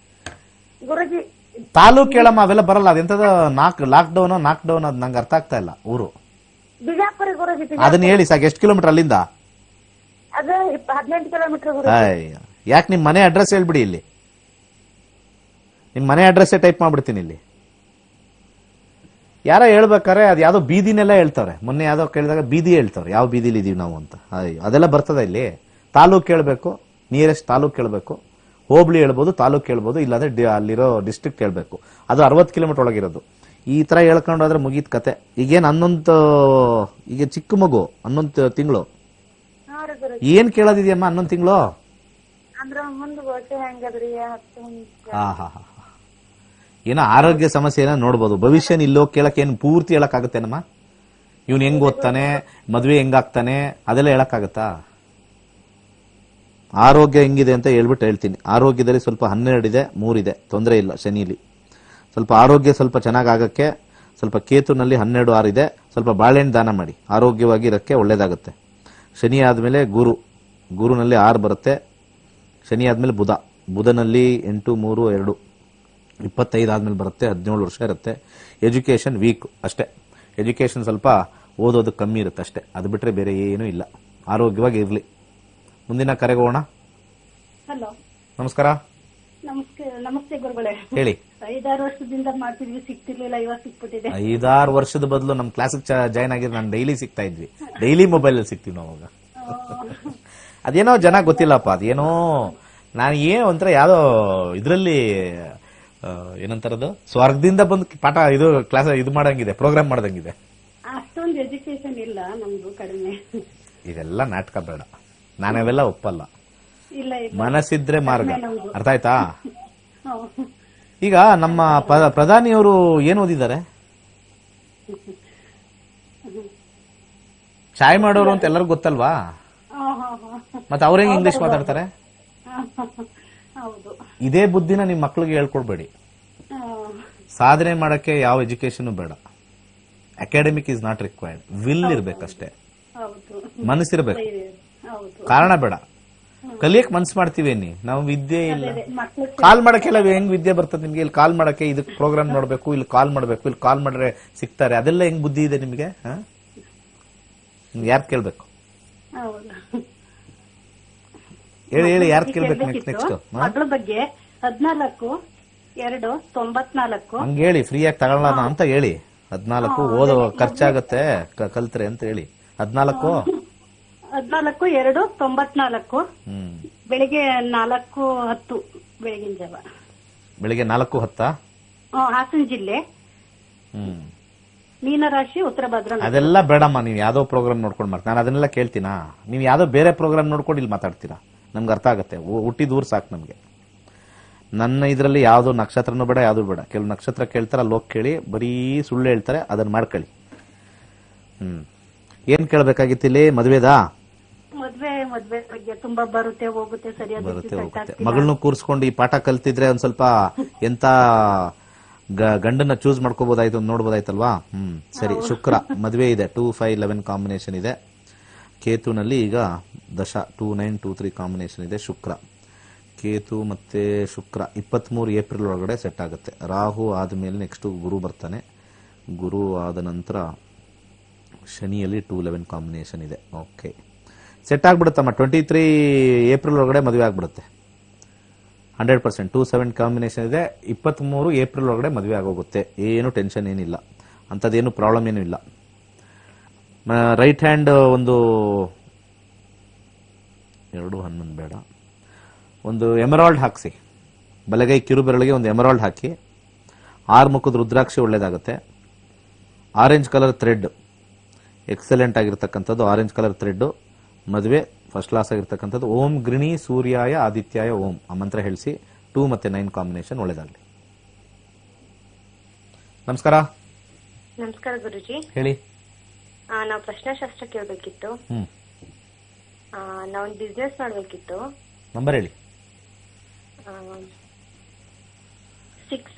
ಗುರುಜಿ ತಾಲೂಕ್ ಹೇಳಮ್ಮ, ಅವೆಲ್ಲ ಬರಲ್ಲ. ಅದೆಂತದ ಲಾಕ್ಡೌನ್ ನಾಕ್ಡೌನ್ ಅದ್ ನಂಗೆ ಅರ್ಥ ಆಗ್ತಾ ಇಲ್ಲ. ಊರು ಬಿಜಾಪುರ ಗುರುಜಿ. ಅದನ್ನ ಹೇಳಿ ಸಾಕು. ಎಷ್ಟು ಕಿಲೋಮೀಟರ್ ಅಲ್ಲಿಂದ? ಅದು 18 ಕಿಲೋಮೀಟರ್ ಗುರುಜಿ. ಅಯ್ಯ, ಯಾಕೆ ನಿಮ್ ಮನೆ ಅಡ್ರೆಸ್ ಹೇಳ್ಬಿಡಿ. ಇಲ್ಲಿ ನಿಮ್ ಮನೆ ಅಡ್ರೆಸ್ ಟೈಪ್ ಮಾಡ್ಬಿಡ್ತೀನಿ. ಇಲ್ಲಿ ಯಾರ ಹೇಳ್ಬೇಕಾರೆ ಅದು ಯಾವ್ದೋ ಬೀದಿನೆಲ್ಲ ಹೇಳ್ತಾವ್ರೆ. ಮೊನ್ನೆ ಯಾವ್ದೋ ಕೇಳಿದಾಗ ಬೀದಿ ಹೇಳ್ತಾವ್ರೆ, ಯಾವ ಬೀದಿಲಿ ಇದೀವಿ ನಾವು ಅಂತ. ಅಯ್ಯೋ, ಅದೆಲ್ಲ ಬರ್ತದ ಇಲ್ಲಿ? ತಾಲೂಕ್ ಹೇಳ್ಬೇಕು, ನಿಯರೆಸ್ಟ್ ತಾಲೂಕ್ ಹೇಳ್ಬೇಕು, ಹೋಬಳಿ ಹೇಳ್ಬೋದು, ತಾಲೂಕ್ ಹೇಳ್ಬೋದು, ಇಲ್ಲಾಂದ್ರೆ ಅಲ್ಲಿರೋ ಡಿಸ್ಟ್ರಿಕ್ಟ್ ಹೇಳ್ಬೇಕು. ಅದು 60 ಕಿಲೋಮೀಟರ್ ಒಳಗಿರೋದು. ಈ ತರ ಹೇಳ್ಕೊಂಡು ಹೋದ್ರೆ ಮುಗೀತ್ ಕತೆ. ಈಗೇನ್ 11 ಈಗ ಚಿಕ್ಕ ಮಗು 11 ತಿಂಗಳು ಹಾ ರೀ ಗುರುಜಿ. ಏನ್ ಕೇಳೋದಿದ್ಯಮ್ಮ 11 ತಿಂಗಳು? ಅಂದ್ರ ಮುಂದ್ ಗೋಚೆ ಹೆಂಗದ್ರಿ? ಹಾ ಹಾ ಹಾ, ಏನೋ ಆರೋಗ್ಯ ಸಮಸ್ಯೆ ಏನೋ ನೋಡ್ಬೋದು. ಭವಿಷ್ಯನ ಇಲ್ಲೋ ಕೇಳಕ್ ಏನ್ ಪೂರ್ತಿ ಹೇಳಕ್ ಆಗುತ್ತೇನಮ್ಮ? ಇವ್ನ್ ಹೆಂಗ್ ಓದ್ತಾನೆ, ಮದ್ವೆ ಹೆಂಗಾಗ್ತಾನೆ, ಅದೆಲ್ಲ ಹೇಳಕ್ಕಾಗತ್ತಾ? ಆರೋಗ್ಯ ಹೆಂಗಿದೆ ಅಂತ ಹೇಳ್ಬಿಟ್ಟು ಹೇಳ್ತೀನಿ. ಆರೋಗ್ಯದಲ್ಲಿ ಸ್ವಲ್ಪ 12 ಇದೆ, 3 ಇದೆ, ತೊಂದರೆ ಇಲ್ಲ. ಶನಿಲಿ ಸ್ವಲ್ಪ ಆರೋಗ್ಯ ಸ್ವಲ್ಪ ಚೆನ್ನಾಗಕ್ಕೆ ಸ್ವಲ್ಪ ಕೇತುನಲ್ಲಿ 12, 6 ಇದೆ. ಸ್ವಲ್ಪ ಬಾಳೆಹಣ್ಣು ದಾನ ಮಾಡಿ, ಆರೋಗ್ಯವಾಗಿ ಇರಕ್ಕೆ ಒಳ್ಳೇದಾಗುತ್ತೆ. ಶನಿ ಆದ್ಮೇಲೆ ಗುರುನಲ್ಲಿ 6 ಬರುತ್ತೆ. ಶನಿ ಆದ್ಮೇಲೆ ಬುಧನಲ್ಲಿ 8, 3, 2, 25 ಆದ್ಮೇಲೆ ಬರುತ್ತೆ. 17 ವರ್ಷ ಇರುತ್ತೆ. ಎಜುಕೇಶನ್ ವೀಕ್ ಅಷ್ಟೇ. ಎಜುಕೇಶನ್ ಸ್ವಲ್ಪ ಓದೋದು ಕಮ್ಮಿ ಇರುತ್ತೆ ಅಷ್ಟೇ. ಅದು ಬಿಟ್ರೆ ಬೇರೆ ಏನೂ ಇಲ್ಲ. ಆರೋಗ್ಯವಾಗಿ ಇರಲಿ. ಮುಂದಿನ ಕರೆಗೆ ಹೋಗೋಣ. ಹಲೋ, ನಮಸ್ಕಾರ. ನಮಸ್ತೆ ಗುರುಗಳೇ. ಹೇಳಿ. 5-6 ವರ್ಷದಿಂದ ಮಾಡ್ತಿದ್ವಿ, ಸಿಕ್ತಿರ್ಲಿಲ್ಲ, ಇವಾಗ ಸಿಕ್ಬಿಟ್ಟಿದೆ. 5-6 ವರ್ಷದ ಬದಲು ನಮ್ ಕ್ಲಾಸಿಗೆ ಜಾಯ್ನ್ ಆಗಿದ್ರೆ ನಾನು ಡೈಲಿ ಸಿಗ್ತಾ ಇದ್ವಿ. ಡೈಲಿ ಮೊಬೈಲ್ ಅಲ್ಲಿ ಸಿಗ್ತೀವಿ ನಾವು ಅವಾಗ. ಅದೇನೋ ಜನ ಗೊತ್ತಿಲ್ಲಪ್ಪ. ಅದೇನೋ ನಾನು ಏನು ಒಂಥರ ಯಾವ್ದೋ ಇದ್ರಲ್ಲಿ ಏನಂತಾರದು ಸ್ವರ್ಗದಿಂದ ಬಂದು ಪಾಠ ಇದು ಕ್ಲಾಸ್ ಇದು ಮಾಡಂಗಿದೆ, ಪ್ರೋಗ್ರಾಮ್ ಮಾಡ್ದಂಗಿದೆ. ಅಷ್ಟೊಂದು ಎಜುಕೇಶನ್ ಇಲ್ಲ ನಮ್ದು, ಕಡಿಮೆ. ಇದೆಲ್ಲ ನಾಟಕ ಬೇಡ, ನಾನವೆಲ್ಲ ಒಪ್ಪಲ್ಲ. ಇಲ್ಲ, ಮನಸ್ಸಿದ್ರೆ ಮಾರ್ಗ. ಅರ್ಥ ಆಯ್ತಾ? ಹೌದು. ಈಗ ನಮ್ಮ ಪ್ರಧಾನಿಯವರು ಏನು ಓದಿದ್ದಾರೆ? ಚಾಯ್ ಮಾಡೋರು ಅಂತ ಎಲ್ಲರಿಗೂ ಗೊತ್ತಲ್ವಾ? ಮತ್ತೆ ಅವ್ರ ಹೆಂಗ್ ಇಂಗ್ಲಿಷ್ ಮಾತಾಡ್ತಾರೆ? ಹೌದು. ಇದೇ ಬುದ್ಧಿನ ನಿಮ್ ಮಕ್ಳಿಗೆ ಹೇಳ್ಕೊಡ್ಬೇಡಿ. ಸಾಧನೆ ಮಾಡಕ್ಕೆ ಯಾವ ಎಜುಕೇಶನ್ ಬೇಡ. Academic is not required. Will ಇರ್ಬೇಕಷ್ಟೇ, ಮನಸ್ಸಿರ್ಬೇಕು, ಕಾರಣ ಬೇಡ. ಕಲಿಯಕ್ ಮನ್ಸ್ ಮಾಡ್ತೀವೇನಿ ನಾವು. ವಿದ್ಯೆ ಇಲ್ಲ. ಕಾಲ್ ಮಾಡಕ್ಕೆಲ್ಲ ಹೆಂಗ್ ವಿದ್ಯೆ ಬರ್ತದೆ ನಿಮ್ಗೆ? ಇಲ್ಲಿ ಕಾಲ್ ಮಾಡಕ್ಕೆ ಇದಕ್ ಪ್ರೋಗ್ರಾಮ್ ನೋಡ್ಬೇಕು, ಇಲ್ಲಿ ಕಾಲ್ ಮಾಡ್ಬೇಕು, ಇಲ್ಲಿ ಕಾಲ್ ಮಾಡ್ರೆ ಸಿಗ್ತಾರೆ, ಅದೆಲ್ಲ ಹೆಂಗ್ ಬುದ್ಧಿ ಇದೆ ನಿಮ್ಗೆ? ಯಾರು ಕೇಳ್ಬೇಕು? ಹೇಳಿ ಯಾರು ಕೇಳ್ಬೇಕು? ನೆಕ್ಸ್ಟ್ ಮಗಳ ಬಗ್ಗೆ 14/2/94 ಹಂಗ ಹೇಳಿ. ಫ್ರೀಯಾಗಿ ತಗೊಳ್ಳೋಣ ಅಂತ ಹೇಳಿ. 14 ಓದೋ ಖರ್ಚಾಗತ್ತೆ ಕಲ್ತ್ರೆ ಅಂತ ಹೇಳಿ. 14/2/94 ಬೆಳಿಗ್ಗೆ 4:10 ಬೆಳಗಿನ ಜಾವ. ಬೆಳಿಗ್ಗೆ 4:10. ಹಾಸನ ಜಿಲ್ಲೆ, ಮೀನರಾಶಿ, ಉತ್ತರ ಭದ್ರಾ. ಅದೆಲ್ಲ ಬೇಡಮ್ಮ. ನೀವು ಯಾವ್ದೋ ಪ್ರೋಗ್ರಾಮ್ ನೋಡ್ಕೊಂಡು ಮಾಡ್ತೀನಿ. ನಾನು ಅದನ್ನೆಲ್ಲ ಕೇಳ್ತೀನಾ? ನೀವು ಯಾವ್ದೋ ಬೇರೆ ಪ್ರೋಗ್ರಾಮ್ ನೋಡ್ಕೊಂಡು ಇಲ್ಲಿ ಮಾತಾಡ್ತೀರಾ? ನಮ್ಗೆ ಅರ್ಥ ಆಗತ್ತೆ. ಹುಟ್ಟಿದ ಊರು ಸಾಕು ನಮ್ಗೆ. ನನ್ನ ಇದರಲ್ಲಿ ಯಾವ್ದು ನಕ್ಷತ್ರನೂ ಬೇಡ, ಯಾವ್ದು ಬೇಡ. ಕೆಲವು ನಕ್ಷತ್ರ ಕೇಳ್ತಾರೆ, ಅಲ್ಲಿ ಹೋಗಿ ಕೇಳಿ. ಬರೀ ಸುಳ್ಳು ಹೇಳ್ತಾರೆ, ಅದನ್ನ ಮಾಡ್ಕೊಳ್ಳಿ. ಏನ್ ಕೇಳ್ಬೇಕಾಗಿತ್ತು ಇಲ್ಲಿ? ಮದ್ವೆದಾ? ಮದ್ವೆ ಬಗ್ಗೆ ತುಂಬಾ ಬರುತ್ತೆ ಹೋಗುತ್ತೆ, ಸರಿಯಾಗಿ ಹೋಗುತ್ತೆ. ಮಗಳನ್ನೂ ಕೂರ್ಸ್ಕೊಂಡು ಈ ಪಾಠ ಕಲ್ತಿದ್ರೆ ಒಂದ್ ಸ್ವಲ್ಪ ಎಂತ ಗಂಡನ್ನ ಚೂಸ್ ಮಾಡ್ಕೋಬಹುದಾಯ್ತು, ನೋಡ್ಬೋದಾಯ್ತಲ್ವಾ? ಸರಿ. ಶುಕ್ರ ಮದ್ವೆ ಇದೆ. 2-5-11 ಕಾಂಬಿನೇಷನ್ ಇದೆ. ಕೇತುನಲ್ಲಿ ಈಗ ದಶ 2-9-2-3 ಕಾಂಬಿನೇಷನ್ ಇದೆ. ಶುಕ್ರ, ಕೇತು ಮತ್ತೆ ಶುಕ್ರ 23 ಏಪ್ರಿಲ್ ಒಳಗಡೆ ಸೆಟ್ ಆಗುತ್ತೆ. ರಾಹು ಆದ್ಮೇಲೆ ನೆಕ್ಸ್ಟ್ ಗುರು ಬರ್ತಾನೆ. ಗುರು ಆದ ನಂತರ ಶನಿಯಲ್ಲಿ 2-11 ಕಾಂಬಿನೇಷನ್ ಇದೆ. ಓಕೆ, ಸೆಟ್ ಆಗ್ಬಿಡುತ್ತಮ್ಮ. 23 ಏಪ್ರಿಲ್ ಒಳಗಡೆ ಮದುವೆ ಆಗ್ಬಿಡುತ್ತೆ 100%. 2-7 ಕಾಂಬಿನೇಷನ್ ಇದೆ. 23 ಏಪ್ರಿಲ್ ಒಳಗಡೆ ಮದುವೆ ಆಗೋಗುತ್ತೆ. ಏನು ಟೆನ್ಷನ್ ಏನಿಲ್ಲ, ಅಂಥದ್ದೇನು ಪ್ರಾಬ್ಲಮ್ ಏನೂ ಇಲ್ಲ. ರೈಟ್ ಹ್ಯಾಂಡ್ ಒಂದು 2-11 ಬೇಡ, ಒಂದು ಎಮರಾಲ್ಡ್ ಹಾಕ್ಸಿ. ಬಲಗೈ ಕಿರುಬೆರಳಿಗೆ ಒಂದು ಎಮರಾಲ್ಡ್ ಹಾಕಿ. 6 ಮುಖದ ರುದ್ರಾಕ್ಷಿ ಒಳ್ಳೇದಾಗುತ್ತೆ. ಆರೆಂಜ್ ಕಲರ್ ಥ್ರೆಡ್ ಎಕ್ಸಲೆಂಟ್ ಆಗಿರ್ತಕ್ಕಂಥದ್ದು. Orange colour thread. ಮದುವೆ ಫಸ್ಟ್ ಕ್ಲಾಸ್ ಆಗಿರ್ತಕ್ಕಂಥದ್ದು. ಓಂ ಗೃಣಿ ಸೂರ್ಯಾಯ ಆದಿತ್ಯಾಯ ಓಂ ಆ ಮಂತ್ರ ಹೇಳಿಸಿ. 2 ಮತ್ತೆ 9 ಕಾಂಬಿನೇಷನ್ ಒಳ್ಳೇದಾಗಲಿ. ನಮಸ್ಕಾರ. ನಮಸ್ಕಾರ ಗುರುಜಿ. ಹೇಳಿ. ನಾವು ಪ್ರಶ್ನಾಶಾಸ್ತ್ರ ಕೇಳಬೇಕಿತ್ತು. ನಾವೊಂದು ಬಿಸ್ನೆಸ್ ಮಾಡಬೇಕಿತ್ತು. ನಂಬರ್ ಹೇಳಿ. 6.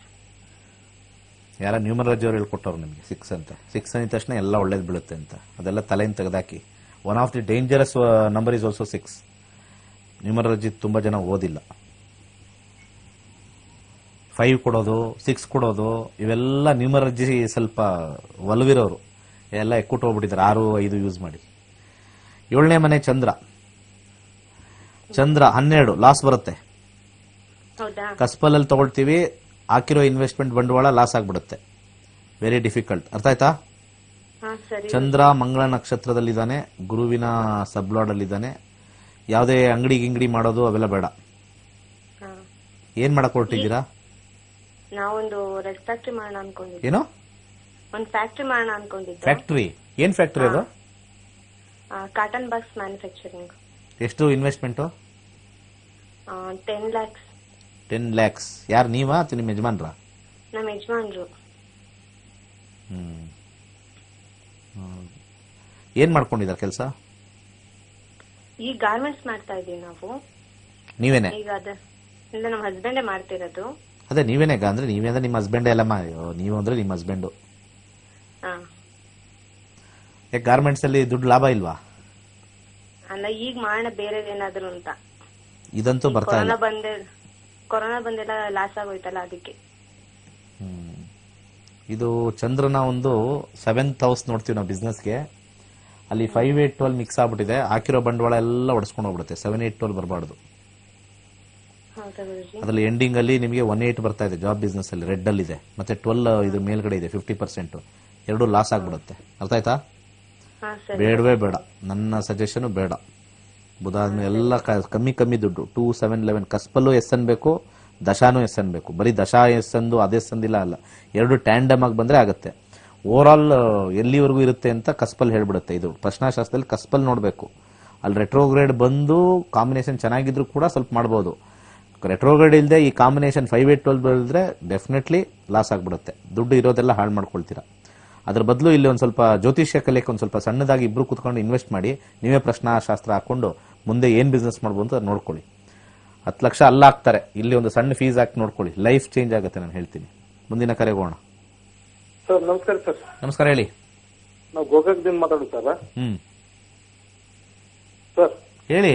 ಯಾರ ನ್ಯೂಮರಾಲಜಿ ಅವ್ರು ಹೇಳ್ಕೊಟ್ಟವ್ರು ನಿಮಗೆ 6 ಅಂತ. 6 ಅಂದ ತಕ್ಷಣ ಎಲ್ಲ ಒಳ್ಳೇದು ಬೀಳುತ್ತೆ ಅಂತ. ಅದೆಲ್ಲ ತಲೆಯಿಂದ ತೆಗೆದಾಕಿ. One of the dangerous number is also 6. Numerology ತುಂಬಾ ಜನ ಓದಿಲ್ಲ. 5 ಕೊಡೋದು, 6 ಕೊಡೋದು, ಇವೆಲ್ಲ ನ್ಯೂಮರಾಲಜಿ ಸ್ವಲ್ಪ ಒಲವಿರೋರು. ಎಲ್ಲ ಎಕ್ಕುಟ್ಟು ಹೋಗ್ಬಿಟ್ಟಿದ್ದಾರೆ 6, 5 ಯೂಸ್ ಮಾಡಿ. 7ನೇ ಮನೆ ಚಂದ್ರ 12 ಲಾಸ್ ಬರುತ್ತೆ. ಹೌದಾ? ಕಸ್ಪಲಲ್ಲಿ ತಗೊಳ್ತೀವಿ, ಹಾಕಿರೋ ಇನ್ವೆಸ್ಟ್ಮೆಂಟ್ ಬಂಡವಾಳ ಲಾಸ್ ಆಗ್ಬಿಡುತ್ತೆ. Very difficult. ಅರ್ಥ ಆಯ್ತಾ? ಹಾ ಸರಿ. ಚಂದ್ರ ಮಂಗಳ ನಕ್ಷತ್ರದಲ್ಲಿದ್ದಾನೆ, ಗುರುವಿನ ಸಬ್ಲಾಡ್ ಅಲ್ಲಿದ್ದಾನೆ. ಯಾವುದೇ ಅಂಗಡಿ ಮಾಡೋದು ಅವೆಲ್ಲ ಬೇಡ. ಹಾ. ಏನ್ ಮಾಡಕ್ ಹೊರಟಿದ್ದೀರಾ? ನಾವೊಂದು ರೆಡ್ ಫ್ಯಾಕ್ಟ್ರಿ ಮಾಡೋಣ ಅನ್ಕೊಂಡಿದ್ವಿ. ಏನೋ ಒಂದು ಫ್ಯಾಕ್ಟ್ರಿ ಮಾಡೋಣ ಅನ್ಕೊಂಡಿದ್ದೆ. ಫ್ಯಾಕ್ಟ್ರಿ? ಏನ್ ಫ್ಯಾಕ್ಟ್ರಿ ಅದು? Cotton box manufacturing. ಎಷ್ಟು ಇನ್ವೆಸ್ಟ್ಮೆಂಟ್? 10 lakhs. 10 lakhs. ಯಾರು, ನೀವಾ ಅಥವಾ ನಿಮ್ಮ ಯಜಮಾನ್ರ? ನಮ್ಮ ಯಜಮಾನ್ರು. ಏನ್ ಮಾಡ್ಕೊಂಡಿದ್ದಾರೆ ಕೆಲಸ? ಈ ಗಾರ್ಮೆಂಟ್ಸ್ ಮಾಡ್ತಾ ಇದೀವಿ ನಾವು. ನೀವೇನೆ? ಈಗ ಇಲ್ಲ, ನಮ್ಮ ಹಸ್ಬೆಂಡೇ ಮಾಡ್ತಿರೋದು. ಅದೇ ನೀವೇನೆ ಅಂದ್ರೆ ನೀವೇ ಅಂದ್ರೆ ನಿಮ್ಮ ಹಸ್ಬೆಂಡ್ ಎಲ್ಲಮ್ಮ? ನೀವು ಅಂದ್ರೆ ನಿಮ್ಮ ಹಸ್ಬೆಂಡು. ಯಾಕೆ ಗಾರ್ಮೆಂಟ್ಸ್ ಅಲ್ಲಿ ದುಡ್ಡು ಲಾಭ ಇಲ್ವಾ? ಅಲ್ಲ, ಈಗ ಮಾಡೋಣ ಬೇರೆ ಏನಾದ್ರು ಅಂತ. ಇದಂತೂ ಬರ್ತಾ ಇಲ್ಲ. ಕೊರೋನಾ ಬಂದೆಲ್ಲ ಲಾಸ್ ಆಗೋಯ್ತಲ್ಲ, ಅದಕ್ಕೆ. ಇದು ಚಂದ್ರನ ಒಂದು 7th ಹೌಸ್ ನೋಡ್ತೀವಿ ನಾವು ಬಿಸ್ನೆಸ್ಗೆ. ಅಲ್ಲಿ 5, 8, 12 ಮಿಕ್ಸ್ ಆಗ್ಬಿಟ್ಟಿದೆ. ಹಾಕಿರೋ ಬಂಡವಾಳ ಎಲ್ಲ ಒಡಿಸ್ಕೊಂಡು ಹೋಗ್ಬಿಡುತ್ತೆ. 7, 8, 12 ಬರಬಾರ್ದು. ಅದ್ರಲ್ಲಿ ಎಂಡಿಂಗ್ ಅಲ್ಲಿ ನಿಮಗೆ 1, 8 ಬರ್ತಾ ಇದೆ ಜಾಬ್ ಬಿಸ್ನೆಸ್ ಅಲ್ಲಿ, ರೆಡ್ ಅಲ್ಲಿ ಇದೆ. ಮತ್ತೆ 12 ಇದು ಮೇಲ್ಗಡೆ ಇದೆ 50%. ಎರಡು ಲಾಸ್ ಆಗ್ಬಿಡುತ್ತೆ. ಅರ್ಥ ಆಯ್ತಾ? ಬೇಡವೇ ಬೇಡ. ನನ್ನ ಸಜೆಷನ್ ಬೇಡ. ಬುಧ ಆದ್ಮೇಲೆ ಎಲ್ಲ ಕಮ್ಮಿ ದುಡ್ಡು. 2, 7, 11 ಕಸ್ಪಲ್ಲೂ ಎಸ್ ಅನ್ಬೇಕು, ದಶಾನು ಎಸ್ ಅನ್ಬೇಕು. ಬರೀ ದಶಾ ಎಸ್ ಅಂದು ಅದೇ ಸಂದಿಲ್ಲ ಅಲ್ಲ, ಎರಡು ಟ್ಯಾಂಡಮ್ ಆಗಿ ಬಂದ್ರೆ ಆಗುತ್ತೆ. ಓವರ್ ಆಲ್ ಎಲ್ಲಿವರೆಗೂ ಇರುತ್ತೆ ಅಂತ ಕಸ್ಪಲ್ ಹೇಳ್ಬಿಡುತ್ತೆ. ಇದು ಪ್ರಶ್ನಾಶಾಸ್ತ್ರದಲ್ಲಿ ಕಸ್ಪಲ್ ನೋಡ್ಬೇಕು. ಅಲ್ಲಿ ರೆಟ್ರೋಗ್ರೇಡ್ ಬಂದು ಕಾಂಬಿನೇಷನ್ ಚೆನ್ನಾಗಿದ್ರು ಕೂಡ ಸ್ವಲ್ಪ ಮಾಡ್ಬೋದು. ರೆಟ್ರೋಗ್ರೇಡ್ ಇಲ್ಲದೆ ಈ ಕಾಂಬಿನೇಷನ್ 5, 8, 12 ಬೆಳೆದ್ರೆ ಡೆಫಿನೆಟ್ಲಿ ಲಾಸ್ ಆಗ್ಬಿಡುತ್ತೆ. ದುಡ್ಡು ಇರೋದೆಲ್ಲ ಹಾಳು ಮಾಡ್ಕೊಳ್ತೀರಾ. ಅದ್ರ ಬದಲು ಇಲ್ಲಿ ಒಂದು ಸ್ವಲ್ಪ ಜ್ಯೋತಿಷ್ಯ ಕಲಿಯಕ್ಕೆ ಒಂದು ಸ್ವಲ್ಪ ಸಣ್ಣದಾಗಿ ಇಬ್ರು ಕೂತ್ಕೊಂಡು ಇನ್ವೆಸ್ಟ್ ಮಾಡಿ, ನೀವೇ ಪ್ರಶ್ನಾಶಾಸ್ತ್ರ ಹಾಕೊಂಡು ಮುಂದೆ ಏನ್ ಬಿಸ್ನೆಸ್ ಮಾಡ್ಬೋದು ಅಂತ ನೋಡ್ಕೊಳ್ಳಿ. 10 ಲಕ್ಷ ಅಲ್ಲ ಹಾಕ್ತಾರೆ, ಇಲ್ಲಿ ಒಂದು ಸಣ್ಣ ಫೀಸ್ ಹಾಕಿ ನೋಡ್ಕೊಳ್ಳಿ. ಲೈಫ್ ಚೇಂಜ್ ಆಗುತ್ತೆ, ನಾನು ಹೇಳ್ತೀನಿ. ಮುಂದಿನ ಕರೆಗೋಣ. ಸರ್ ನಮಸ್ಕಾರ. ಸರ್ ನಮಸ್ಕಾರ, ಹೇಳಿ. ನಾವು ಗೋಕಾಕದಿಂದ ಮಾತಾಡೋದು ಸರ್. ಸರ್ ಹೇಳಿ.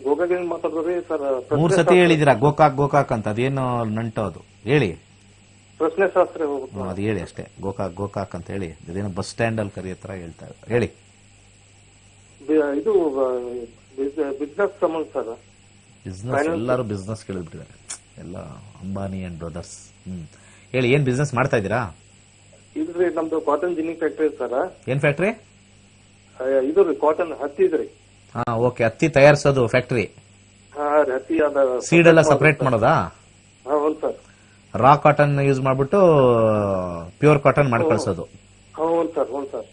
ಗೋಕಾಕದಿಂದ ಮಾತಾಡೋದ್ರಿ ಸರ್. 3 ಸತಿ ಹೇಳಿದಿರಾ ಗೋಕಾಕ್ ಅಂತ. ಅದೇನು ನಂಟು ಅದು? ಹೇಳಿ. ಪ್ರಶ್ನೆ ಶಾಸ್ತ್ರ ಅದು ಹೇಳಿ ಅಷ್ಟೇ. ಗೋಕಾಕ್ ಅಂತ ಹೇಳಿ. ಅದೇನೋ ಬಸ್ ಸ್ಟ್ಯಾಂಡ್ ಅಲ್ಲಿ ಕರಿಯೋ ತರ ಹೇಳ್ತಾರೆ. ಹೇಳಿ. ಇದು ಬಿಸ್ನೆಸ್ ಸಂಬಂಧ ಸರ್. ಬಿಸ್ನೆಸ್ ಎಲ್ಲರೂ ಬಿಸ್ನೆಸ್ ಕೇಳಿಬಿಟ್ಟಿದ್ದಾರೆ, ಎಲ್ಲ ಅಂಬಾನಿ ಅಂಡ್ ಬ್ರದರ್ಸ್. ಹೇಳಿ, ಏನ್ ಬಿಸ್ನೆಸ್ ಮಾಡ್ತಾ ಇದ್ದೀರಾ? ಇದ್ರಿ ನಮ್ದು ಕಾಟನ್ ಜಿನ್ನಿಂಗ್ ಫ್ಯಾಕ್ಟ್ರಿ ಸರ್. ಏನ್ ಫ್ಯಾಕ್ಟ್ರಿ? ಇದು ರೀ ಕಾಟನ್ ಹತ್ತಿ ಇದ್ರಿ. ಹಾ, ಓಕೆ. ಹತ್ತಿ ತಯಾರಿಸೋದು ಫ್ಯಾಕ್ಟ್ರಿ. ಹತ್ತಿ ಸೀಡ್ ಎಲ್ಲ ಸಪರೇಟ್ ಮಾಡೋದಾ? ಹೌದು ಸರ್. ರಾ ಕಾಟನ್ ಯೂಸ್ ಮಾಡ್ಬಿಟ್ಟು ಪ್ಯೂರ್ ಕಾಟನ್ ಮಾಡ್ಕಳ್ಸೋದು. ಹೌದು ಸರ್. ಹೌದು ಸರ್.